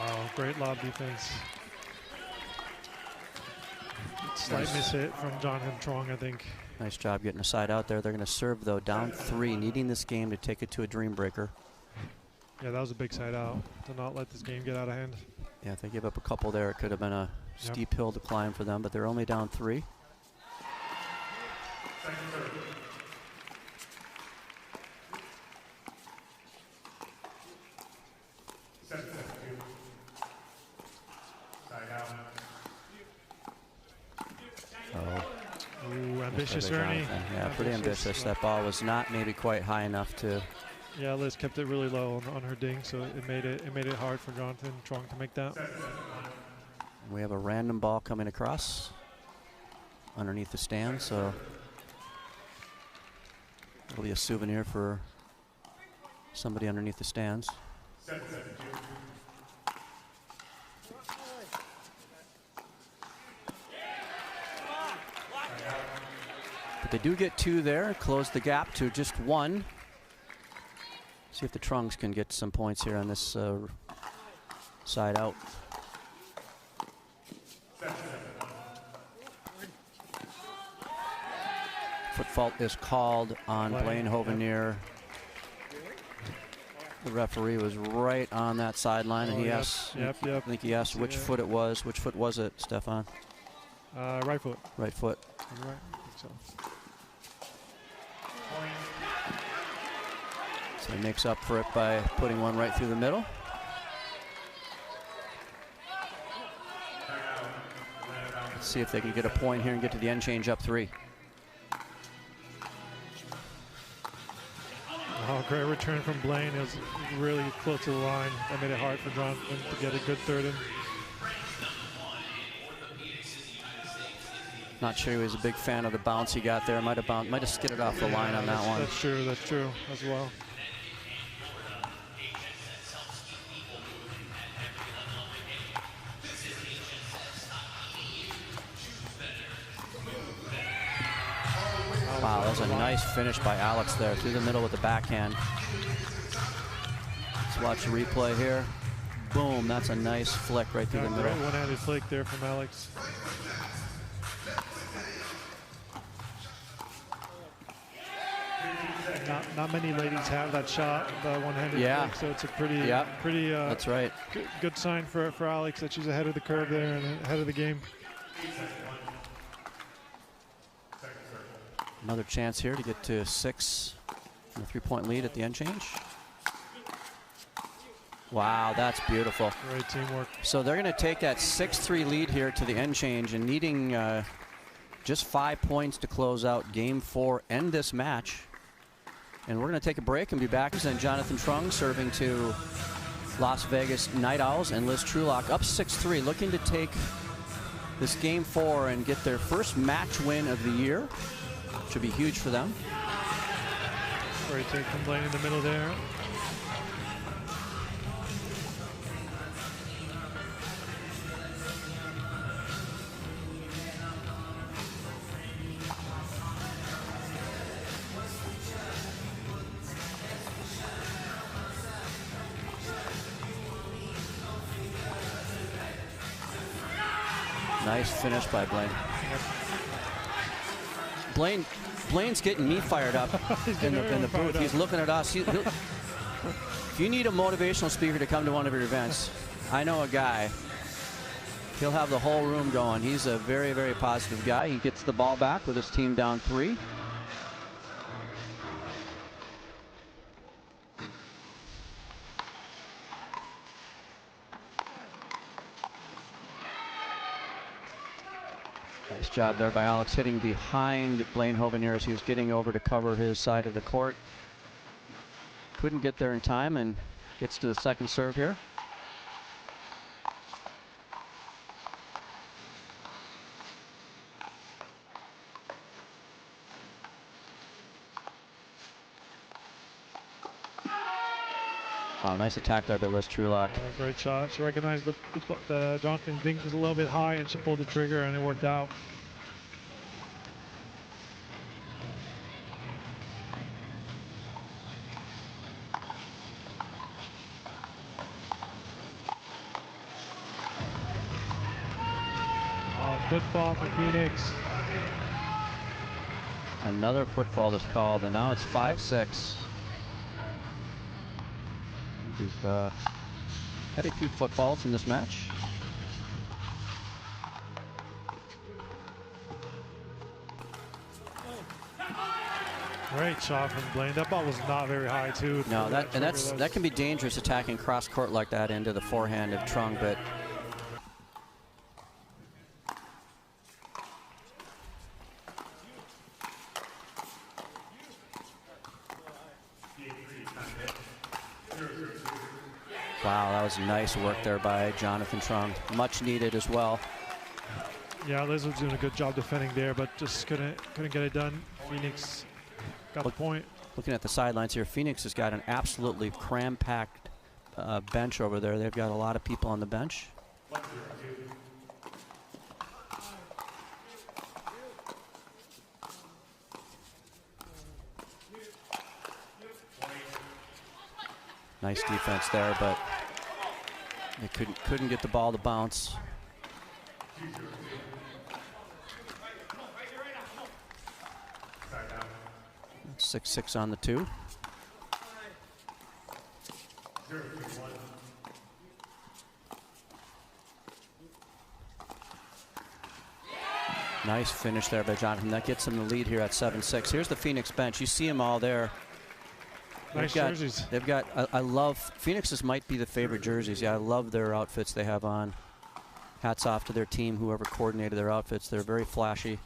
Speaker 2: Wow, great lob defense. Slight miss hit from Jonathan Trong, I think.
Speaker 1: Nice job getting a side out there. They're going to serve, though, down 3, needing this game to take it to a dream breaker.
Speaker 2: Yeah, that was a big side out to not let this game get out of hand.
Speaker 1: Yeah, if they give up a couple there, it could have been a steep hill to climb for them, but they're only down 3.
Speaker 2: Ooh, ambitious Ernie.
Speaker 1: Yeah, pretty ambitious. That ball was not maybe quite high enough to.
Speaker 2: Yeah, Liz kept it really low on her ding, so it made it hard for Jonathan Trong to make that.
Speaker 1: We have a random ball coming across underneath the stand, so it'll be a souvenir for somebody underneath the stands. But they do get 2 there, close the gap to just 1. See if the Trunks can get some points here on this side out. Foot fault is called on Blaine Hovenier. The referee was right on that sideline, and he asked, I think he asked which foot it was. Which foot was it, Stefan?
Speaker 2: Right foot.
Speaker 1: Right foot.
Speaker 2: Right, I think so.
Speaker 1: So he makes up for it by putting one right through the middle. Let's see if they can get a point here and get to the end change up 3.
Speaker 2: Oh, great return from Blaine. It was really close to the line. That made it hard for Jonathan to get a good third in.
Speaker 1: Not sure he was a big fan of the bounce he got there. Might have skidded off the line on that one.
Speaker 2: That's true as well.
Speaker 1: Wow, that was a nice finish by Alex there through the middle with the backhand. Let's watch the replay here. Boom, that's a nice flick right through the middle.
Speaker 2: Great one-handed flick there from Alex. Not many ladies have that shot, the one-handed flick, so it's a pretty
Speaker 1: that's right.
Speaker 2: Good sign for Alex that she's ahead of the curve there and ahead of the game.
Speaker 1: Another chance here to get to 6 and a 3-point lead at the end change. Wow, that's beautiful.
Speaker 2: Great teamwork.
Speaker 1: So they're going to take that 6-3 lead here to the end change and needing just 5 points to close out game 4, end this match. And we're going to take a break and be back. And Jonathan Trung serving to Las Vegas Night Owls, and Liz Trulock up 6-3, looking to take this game 4 and get their first match win of the year. Should be huge for them.
Speaker 2: Great take from Blaine in the middle there.
Speaker 1: Nice finish by Blaine. Blaine's getting me fired up in the booth. He's looking at us. If you need a motivational speaker to come to one of your events, I know a guy. He'll have the whole room going. He's a very, very positive guy. He gets the ball back with his team down 3. Nice job there by Alex, hitting behind Blaine Hovenier as he was getting over to cover his side of the court. Couldn't get there in time and gets to the second serve here. Wow, nice attack there by Liz Trulock.
Speaker 2: Great shot. She recognized the Jonathan Dink was a little bit high and she pulled the trigger and it worked out. Football for Phoenix.
Speaker 1: Another football is called, and now it's 5-6. We've had a few footballs in this match.
Speaker 2: Great shot from Blaine. That ball was not very high too.
Speaker 1: No, that can be dangerous, attacking cross court like that into the forehand of Trung, but wow, that was nice work there by Jonathan Trung. Much needed as well.
Speaker 2: Yeah, Liz was doing a good job defending there, but just couldn't get it done. Phoenix got the point.
Speaker 1: Looking at the sidelines here, Phoenix has got an absolutely cram-packed bench over there. They've got a lot of people on the bench. Nice defense there, but they couldn't get the ball to bounce. 6-6 on the 2. Nice finish there by Jonathan. That gets him the lead here at 7-6. Here's the Phoenix bench. You see them all there.
Speaker 2: Nice jerseys.
Speaker 1: They've got, I love, Phoenix's might be the favorite jerseys. Yeah, I love their outfits they have on. Hats off to their team, whoever coordinated their outfits. They're very flashy.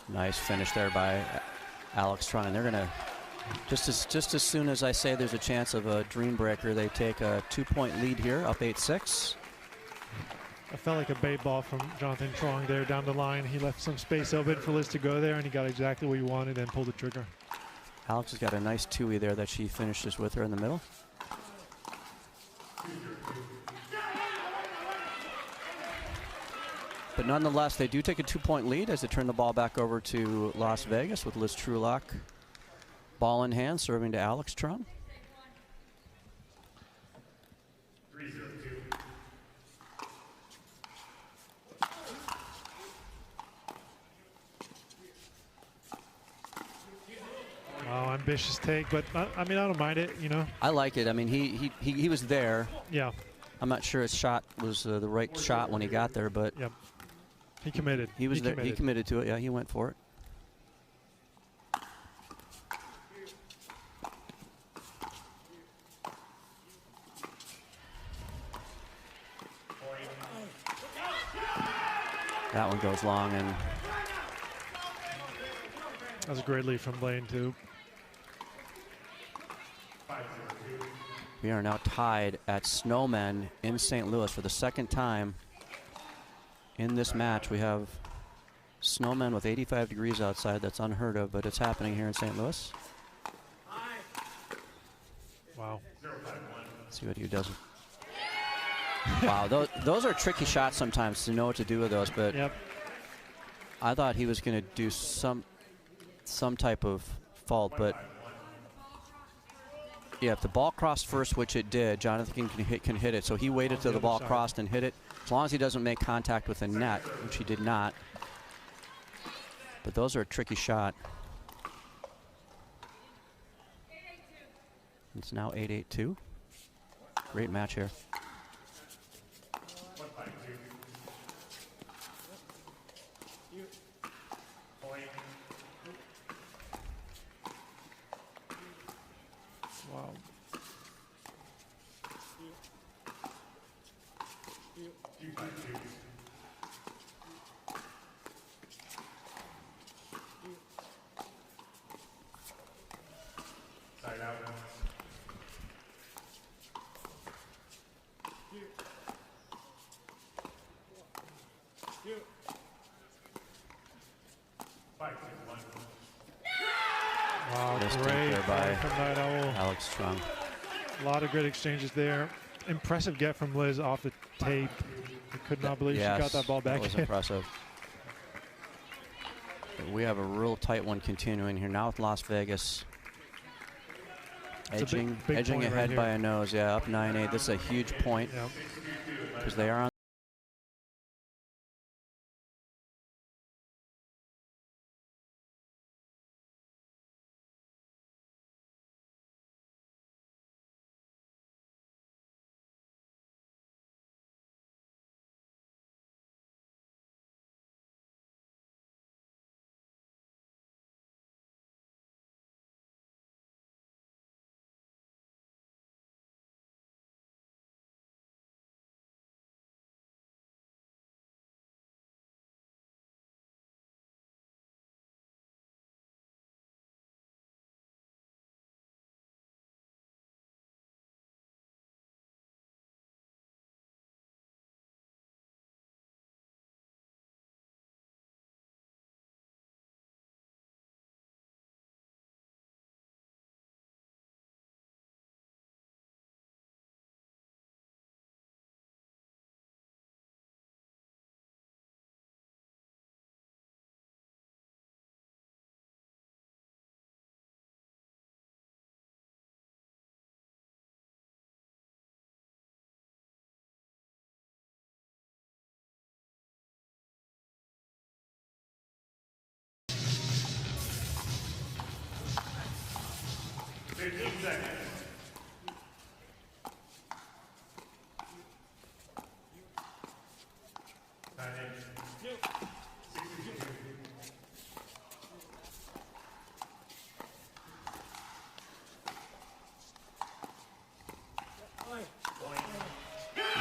Speaker 1: Nice finish there by Alex Trung. And they're going to, just as soon as I say there's a chance of a dream breaker, they take a 2-point lead here, up 8-6.
Speaker 2: I felt like a bait ball from Jonathan Trung there down the line. He left some space open for Liz to go there, and he got exactly what he wanted and pulled the trigger.
Speaker 1: Alex has got a nice 2-way there that she finishes with her in the middle. But nonetheless, they do take a 2-point lead as they turn the ball back over to Las Vegas with Liz Trulock. Ball in hand, serving to Alex Trung.
Speaker 2: Oh, ambitious take, but I mean, I don't mind it, you know.
Speaker 1: I like it. I mean, he was there.
Speaker 2: Yeah.
Speaker 1: I'm not sure his shot was the right shot when he got there, but
Speaker 2: yep. He committed.
Speaker 1: He was there. He committed to it. Yeah, he went for it. That one goes long, and
Speaker 2: that was a great lead from Blaine too.
Speaker 1: We are now tied at Snowmen in St. Louis for the second time in this match. We have Snowmen with 85 degrees outside. That's unheard of, but it's happening here in St. Louis.
Speaker 2: Wow.
Speaker 1: Let's see what he does. Wow, those are tricky shots sometimes to know what to do with those, but
Speaker 2: yep.
Speaker 1: I thought he was going to do some type of fault, but yeah, if the ball crossed first, which it did, Jonathan can hit it. So he waited till the ball crossed and hit it. As long as he doesn't make contact with the net, which he did not. But those are a tricky shot. It's now 8-8-2. Great match here.
Speaker 2: Wow.
Speaker 3: Side out.
Speaker 2: Wow,
Speaker 1: Missed it
Speaker 2: great
Speaker 1: there by
Speaker 2: from Night Owl.
Speaker 1: Alex Strong.
Speaker 2: A lot of great exchanges there. Impressive get from Liz off the tape. I could not believe she got that ball back
Speaker 1: That was
Speaker 2: in.
Speaker 1: impressive. But we have a real tight one continuing here now with Las Vegas.
Speaker 2: It's a
Speaker 1: Edging,
Speaker 2: big
Speaker 1: edging
Speaker 2: point right
Speaker 1: ahead
Speaker 2: here.
Speaker 1: by a nose. Yeah, up 9-8. This is a huge point
Speaker 2: Yep.
Speaker 1: because they are on.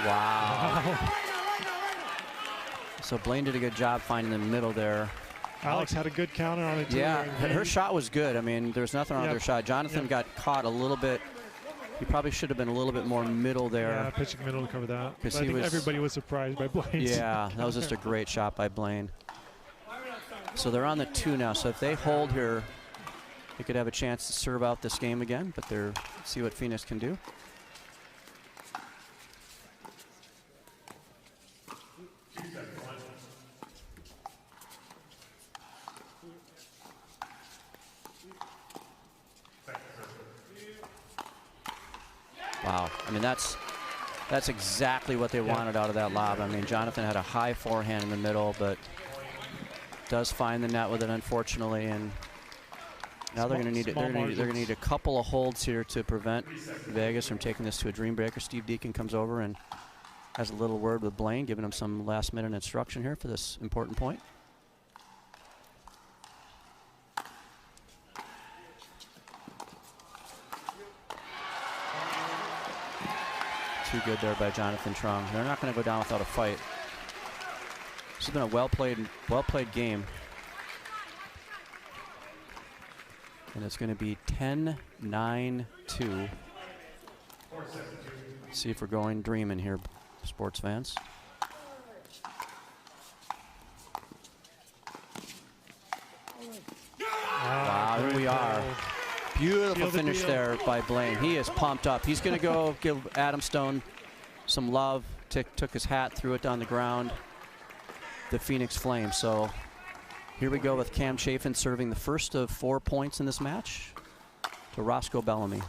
Speaker 1: Wow. So Blaine did a good job finding the middle there.
Speaker 2: Alex had a good counter on it too.
Speaker 1: Yeah, her shot was good. I mean, there's nothing wrong with her shot. Jonathan got caught a little bit. He probably should have been a little bit more middle there.
Speaker 2: Yeah, pitching middle to cover that.
Speaker 1: Because
Speaker 2: I think everybody was surprised by Blaine's.
Speaker 1: Yeah, that was just a great shot by Blaine. So they're on the 2 now. So if they hold here, they could have a chance to serve out this game again. But they're see what Phoenix can do. Wow, I mean that's exactly what they wanted out of that lob. I mean, Jonathan had a high forehand in the middle, but does find the net with it, unfortunately. And now they're going to need it. They're going to need a couple of holds here to prevent Vegas from taking this to a dream breaker. Steve Deacon comes over and has a little word with Blaine, giving him some last-minute instruction here for this important point. Too good there by Jonathan Trung. They're not going to go down without a fight. This has been a well-played game. And it's going to be 10-9-2. See if we're going dreaming here, sports fans. Wow, here we are. Beautiful finish there by Blaine. He is pumped up. He's going to go give Adam Stone some love. Took his hat, threw it down the ground. The Phoenix Flames. So here we go with Cam Chafin serving the first of 4 points in this match to Roscoe Bellamy.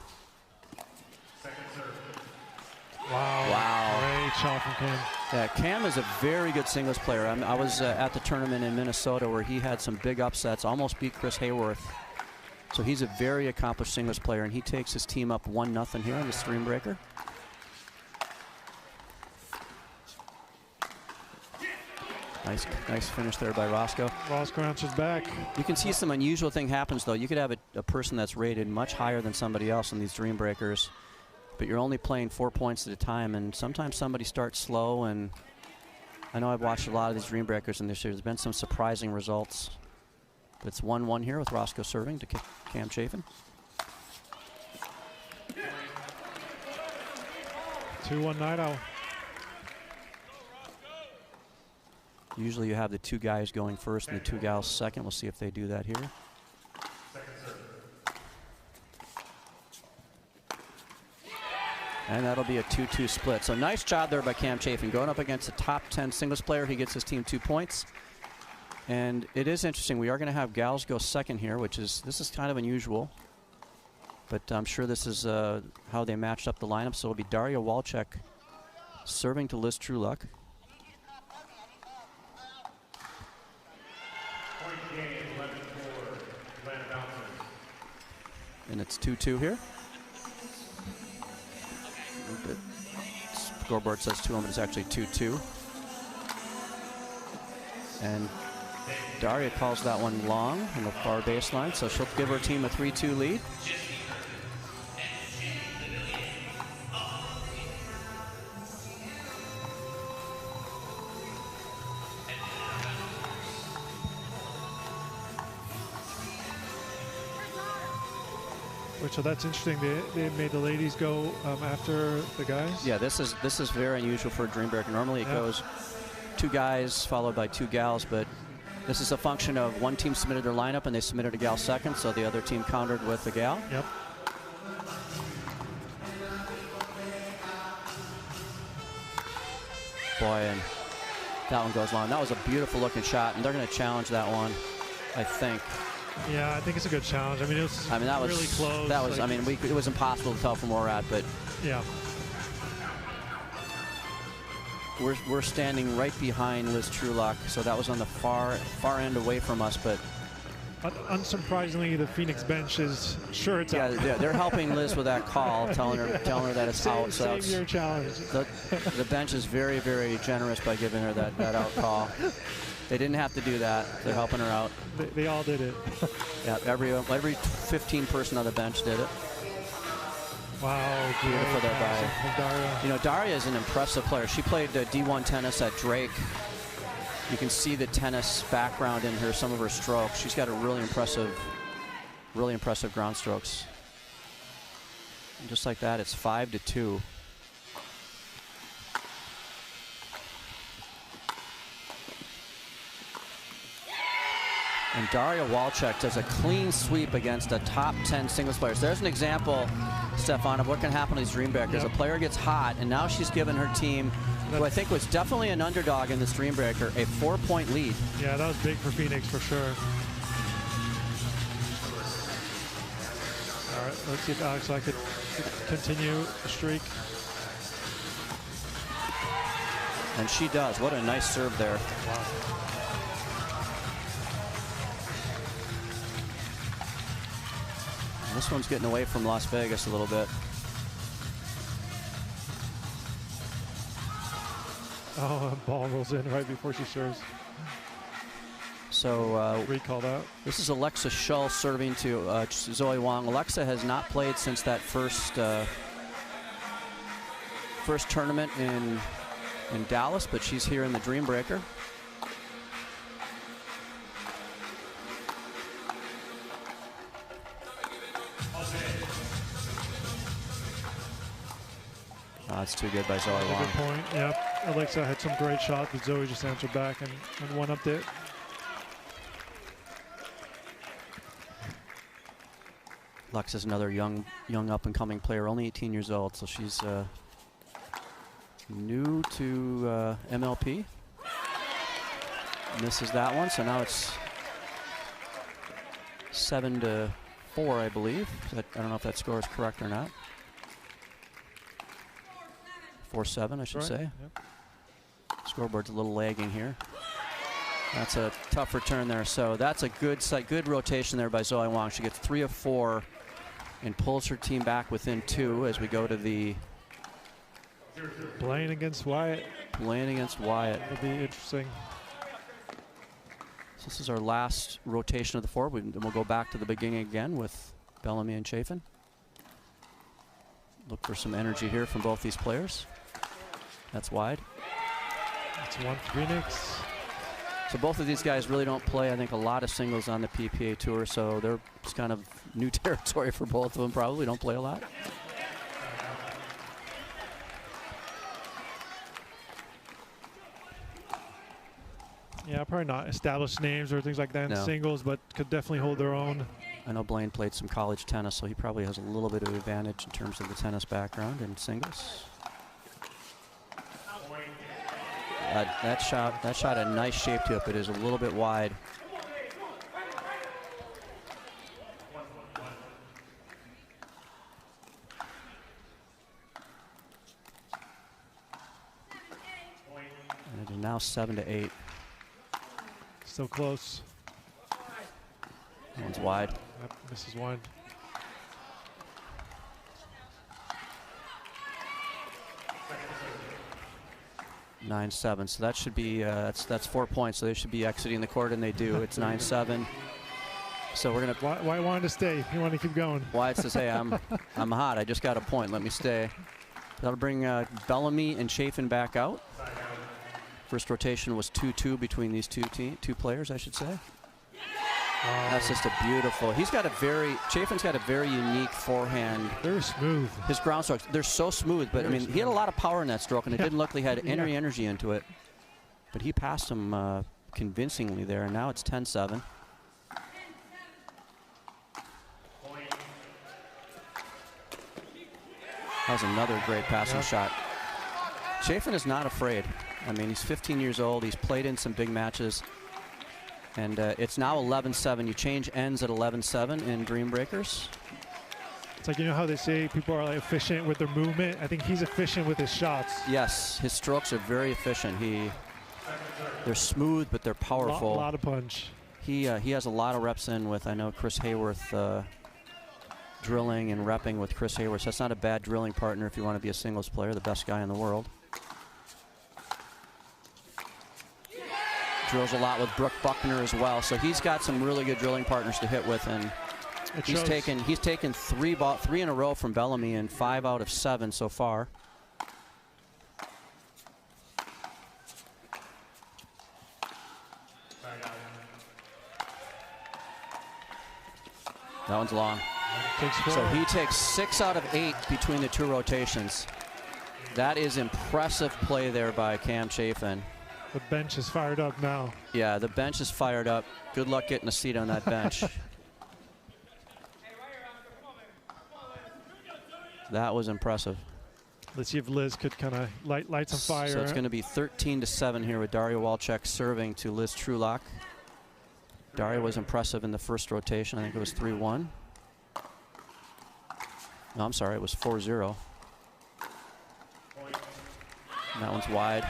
Speaker 2: Wow. Great shot from Cam.
Speaker 1: Yeah, Cam is a very good singles player. I was at the tournament in Minnesota where he had some big upsets, almost beat Chris Hayworth. So he's a very accomplished singles player, and he takes his team up 1-0 here on the stream breaker. Nice finish there by Roscoe.
Speaker 2: Roscoe answers back.
Speaker 1: You can see some unusual thing happens though. You could have a person that's rated much higher than somebody else in these Dream Breakers, but you're only playing 4 points at a time, and sometimes somebody starts slow. And I know I've watched a lot of these Dream Breakers, and there's been some surprising results. But it's 1-1 here with Roscoe serving to Cam Chafin.
Speaker 2: 2-1 Night Owl.
Speaker 1: Usually you have the 2 guys going first and the 2 gals second. We'll see if they do that here. And that'll be a 2-2 split. So nice job there by Cam Chafin. Going up against a top 10 singles player, he gets his team 2 points. And it is interesting. We are going to have gals go second here, this is kind of unusual. But I'm sure this is how they matched up the lineup. So it'll be Daria Walczak serving to Liz Trueluck. And it's 2-2 here. The scoreboard says 2-1, but it's actually 2-2. And Daria calls that one long on the far baseline, so she'll give her team a 3-2 lead.
Speaker 2: So that's interesting. They made the ladies go after the guys.
Speaker 1: Yeah, this is very unusual for a Dream Breaker. Normally it goes 2 guys followed by 2 gals, but this is a function of one team submitted their lineup and they submitted a gal second, so the other team countered with the gal.
Speaker 2: Yep.
Speaker 1: Boy, and that one goes long. That was a beautiful looking shot, and they're going to challenge that one, I think.
Speaker 2: Yeah, I think it's a good challenge. I mean, that was really close.
Speaker 1: That was, like, it was impossible to tell from where we're at, but
Speaker 2: yeah,
Speaker 1: we're standing right behind Liz Trueluck, so that was on the far end away from us. But
Speaker 2: unsurprisingly, the Phoenix bench is sure it's out.
Speaker 1: Yeah, they're helping Liz with that call, telling her that it's out. So
Speaker 2: save your challenge.
Speaker 1: The bench is very, very generous by giving her that out call. They didn't have to do that. They're helping her out.
Speaker 2: They all did it.
Speaker 1: Yeah, every 15 person on the bench did it.
Speaker 2: Wow,
Speaker 1: beautiful there by
Speaker 2: Daria.
Speaker 1: You know, Daria is an impressive player. She played D1 tennis at Drake. You can see the tennis background in her, some of her strokes. She's got a really impressive ground strokes. And just like that, it's 5-2. And Daria Walczak does a clean sweep against a top 10 singles players. There's an example, Stefan, of what can happen to these Dream Breakers.
Speaker 2: Yep.
Speaker 1: A player gets hot, and now she's given her team, who I think was definitely an underdog in this Dream Breaker, a 4-point lead.
Speaker 2: Yeah, that was big for Phoenix for sure. All right, let's see if Alex could continue the streak.
Speaker 1: And she does. What a nice serve there.
Speaker 2: Wow.
Speaker 1: This one's getting away from Las Vegas a little bit.
Speaker 2: Oh, ball rolls in right before she serves.
Speaker 1: So
Speaker 2: recall that.
Speaker 1: This is Alexa Shull serving to Zoe Wong. Alexa has not played since that first tournament in Dallas, but she's here in the Dream Breaker. That's too good by Zoe Wong.
Speaker 2: Good point. Yep. Alexa had some great shots, but Zoe just answered back and one-upped it.
Speaker 1: Alexa's another young up-and-coming player, only 18 years old, so she's new to MLP. Misses that one, so now it's 7-4, I believe. I don't know if that score is correct or not. 4-7, I should say.
Speaker 2: Yep.
Speaker 1: Scoreboard's a little lagging here. That's a tough return there. So that's a good rotation there by Zoe Wong. She gets 3 of 4 and pulls her team back within 2 as we go to the
Speaker 2: Blaine against Wyatt.
Speaker 1: Blaine against Wyatt.
Speaker 2: It'll be interesting.
Speaker 1: So this is our last rotation of the four. Then we'll go back to the beginning again with Bellamy and Chafin. Look for some energy here from both these players. That's wide.
Speaker 2: That's one for Phoenix.
Speaker 1: So both of these guys really don't play, I think, a lot of singles on the PPA Tour, so they're just kind of new territory for both of them. Probably don't play a lot.
Speaker 2: Yeah, probably not established names or things like that in
Speaker 1: No.
Speaker 2: singles, but could definitely hold their own.
Speaker 1: I know Blaine played some college tennis, so he probably has a little bit of advantage in terms of the tennis background in singles. That shot a nice shape to it, but is a little bit wide. And it is now 7-8.
Speaker 2: Still close.
Speaker 1: That one's wide.
Speaker 2: Yep, misses one.
Speaker 1: Nine 7. So that should be that's 4 points. So they should be exiting the court, and they do. It's 9-7. So we're gonna.
Speaker 2: Wyatt wanted to stay. He wanted to keep going.
Speaker 1: Wyatt says, "Hey, I'm hot. I just got a point. Let me stay." That'll bring Bellamy and Chafin back out. First rotation was 2-2 between these two players, I should say. That's just a beautiful. Chafin's got a very unique forehand.
Speaker 2: Very smooth.
Speaker 1: His ground strokes, they're so smooth, but I mean, he had a lot of power in that stroke, and it didn't look like he had any energy into it. But he passed him convincingly there, and now it's 10-7. That was another great passing shot. Chafin is not afraid. I mean, he's 15 years old. He's played in some big matches. And it's now 11-7. You change ends at 11-7 in Dream Breakers.
Speaker 2: It's like, you know how they say people are like efficient with their movement? I think he's efficient with his shots.
Speaker 1: Yes, his strokes are very efficient. They're smooth, but they're powerful.
Speaker 2: A lot of punch.
Speaker 1: He has a lot of reps in with, I know, Chris Hayworth drilling and repping with Chris Hayworth. So that's not a bad drilling partner if you want to be a singles player, the best guy in the world. Drills a lot with Brooke Buckner as well, so he's got some really good drilling partners to hit with, and he's taken three in a row from Bellamy and 5 out of 7 so far. That one's long. So he takes 6 out of 8 between the two rotations. That is impressive play there by Cam Chafin.
Speaker 2: The bench is fired up now.
Speaker 1: Yeah, the bench is fired up. Good luck getting a seat on that bench. That was impressive.
Speaker 2: Let's see if Liz could kind of light some fire.
Speaker 1: So it's going to be 13-7 here with Daria Walczak serving to Liz Trulock. Daria was impressive in the first rotation. I think it was 3-1. No, I'm sorry, it was 4-0. That one's wide.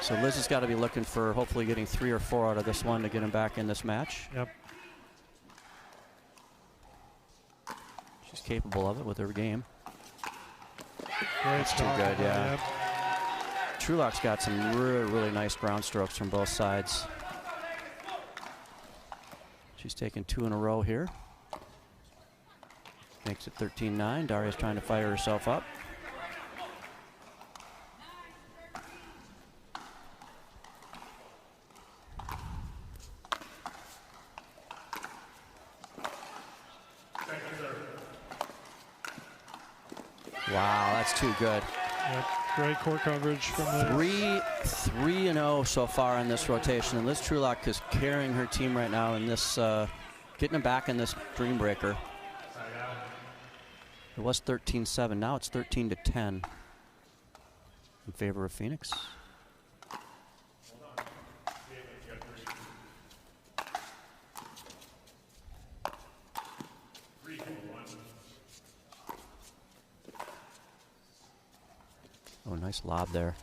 Speaker 1: So Liz has got to be looking for hopefully getting 3 or 4 out of this one to get him back in this match.
Speaker 2: Yep.
Speaker 1: She's capable of it with her game.
Speaker 2: That's
Speaker 1: too good, yeah.
Speaker 2: Yep.
Speaker 1: Trulock's got some really, really nice ground strokes from both sides. She's taken 2 in a row here. Makes it 13-9. Daria's trying to fire herself up. Wow, that's too good.
Speaker 2: Yep. Great court coverage from the
Speaker 1: 3-0 so far in this rotation. And Liz Trulock is carrying her team right now in this, getting them back in this Dream Breaker. It was 13-7. Now it's 13-10 in favor of Phoenix. Oh, nice lob there.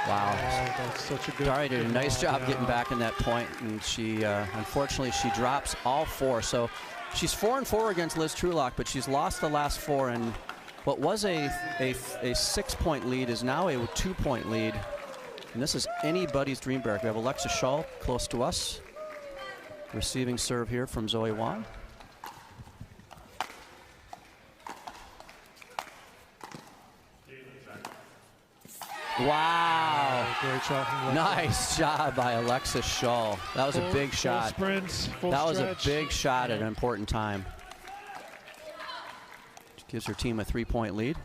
Speaker 1: Wow.
Speaker 2: That's such a good.
Speaker 1: Daria did a nice job
Speaker 2: yeah.
Speaker 1: getting back in that point, and she, unfortunately, she drops all 4. So she's 4-4 against Liz Trulock, but she's lost the last 4, and what was a 6-point lead is now a 2-point lead And this is anybody's dream break. We have Alexa Shaw close to us. Receiving serve here from Zoe Wong. Wow.
Speaker 2: Great shot from Alexa.
Speaker 1: Nice job by Alexa Shaw. That was a big shot.
Speaker 2: Full sprints, full
Speaker 1: that was
Speaker 2: stretch.
Speaker 1: a big shot at an important time. Gives her team a 3-point lead.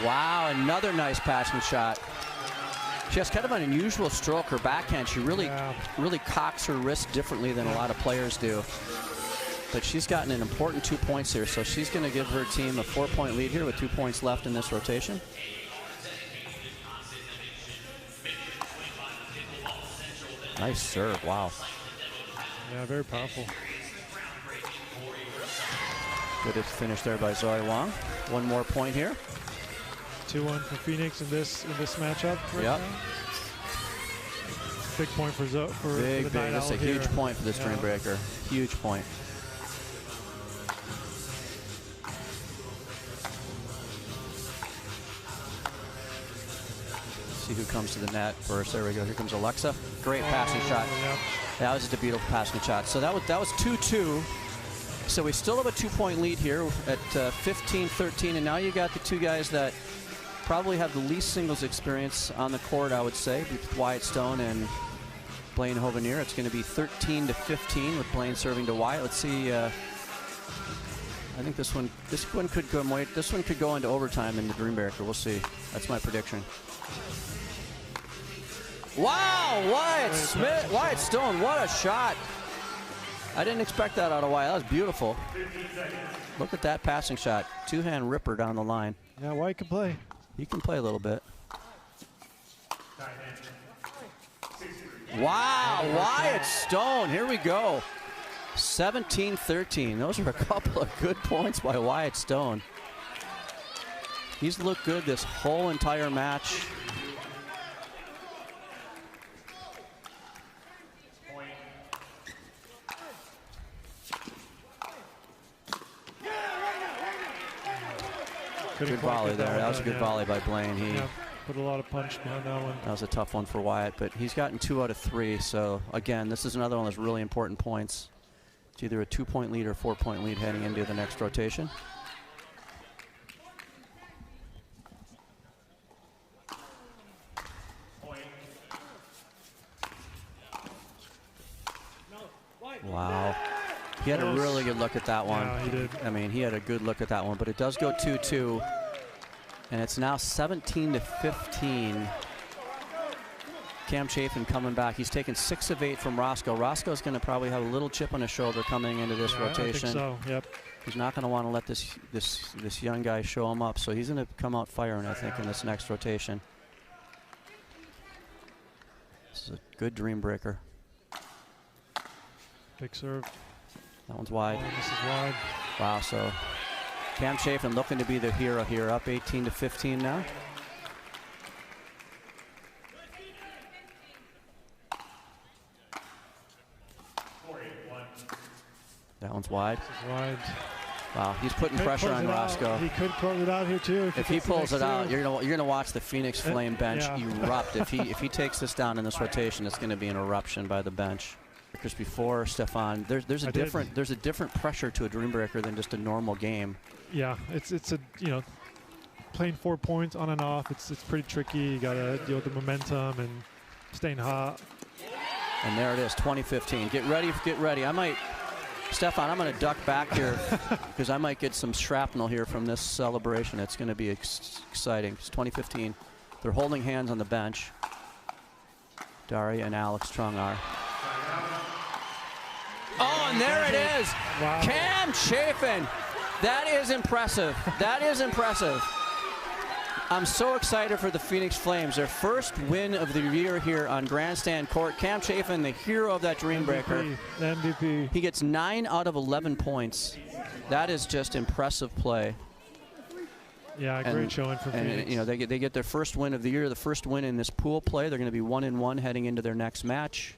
Speaker 1: Wow, another nice passing shot. She has kind of an unusual stroke. Her backhand, she really cocks her wrist differently than a lot of players do. But she's gotten an important 2 points here, so she's going to give her team a 4-point lead here with 2 points left in this rotation. Nice serve, wow.
Speaker 2: Yeah, very powerful.
Speaker 1: Good finish there by Zoe Wong. 1 more point here.
Speaker 2: 2-1 for Phoenix in this matchup. Right
Speaker 1: yep.
Speaker 2: now. Big point for the
Speaker 1: big.
Speaker 2: Night
Speaker 1: That's
Speaker 2: Owl
Speaker 1: a huge point for this Dream Breaker. Huge point. See who comes to the net first. There we go. Here comes Alexa. Great passing shot.
Speaker 2: Yep.
Speaker 1: That was just a beautiful passing shot. So that was 2-2. So we still have a 2-point lead here at 15-13, and now you got the two guys that probably have the least singles experience on the court, I would say, with Wyatt Stone and Blaine Hovenier. It's going to be 13-15 with Blaine serving to Wyatt. Let's see. I think this one could go. This one could go into overtime in the Dream Breaker. We'll see. That's my prediction. Wow, Wyatt Stone, what a shot! I didn't expect that out of Wyatt. That was beautiful. Look at that passing shot. 2-hand ripper down the line.
Speaker 2: Yeah, Wyatt can play.
Speaker 1: He can play a little bit. Wow, Wyatt Stone, here we go. 17-13. Those are a couple of good points by Wyatt Stone. He's looked good this whole entire match. Good volley there. That was a good volley by Blaine. He
Speaker 2: put a lot of punch behind that one.
Speaker 1: That was a tough one for Wyatt, but he's gotten 2 out of 3. So again, this is another one of those really important points. It's either a 2-point lead or 4-point lead heading into the next rotation. Wow. He had a really good look at that one.
Speaker 2: Yeah, he did.
Speaker 1: I mean, he had a good look at that one, but it does go 2-2. And it's now 17-15. Cam Chafin coming back. He's taken 6 of 8 from Roscoe. Roscoe's going to probably have a little chip on his shoulder coming into this rotation.
Speaker 2: I think so, yep.
Speaker 1: He's not going to want to let this young guy show him up, so he's going to come out firing, I think, in this next rotation. This is a good Dream Breaker.
Speaker 2: Big serve.
Speaker 1: That one's wide.
Speaker 2: Oh, this is wide.
Speaker 1: Wow, so Cam Chafin looking to be the hero here, up 18-15 now. That one's wide.
Speaker 2: This is wide.
Speaker 1: Wow, he's putting pressure on Roscoe.
Speaker 2: He could close it out here too.
Speaker 1: If he pulls it out, you're gonna watch the Phoenix Flame bench erupt. If he takes this down in this rotation, it's going to be an eruption by the bench. Because before, Stefan, there's a different pressure to a Dream Breaker than just a normal game.
Speaker 2: Yeah, it's a playing 4 points on and off. It's pretty tricky. You got to deal with the momentum and staying hot.
Speaker 1: And there it is, 20-15. Get ready. Stefan, I'm going to duck back here because I might get some shrapnel here from this celebration. It's going to be exciting. It's 20-15. They're holding hands on the bench. Daria and Alex Trung are. Oh, and there it is.
Speaker 2: Wow.
Speaker 1: Cam Chafin. That is impressive. That is impressive. I'm so excited for the Phoenix Flames. Their first win of the year here on Grandstand Court. Cam Chafin, the hero of that Dream Breaker.
Speaker 2: MVP.
Speaker 1: He gets 9 out of 11 points. That is just impressive play.
Speaker 2: Yeah, great showing for Phoenix.
Speaker 1: You know, they get their first win of the year, the first win in this pool play. They're going to be 1-1 heading into their next match.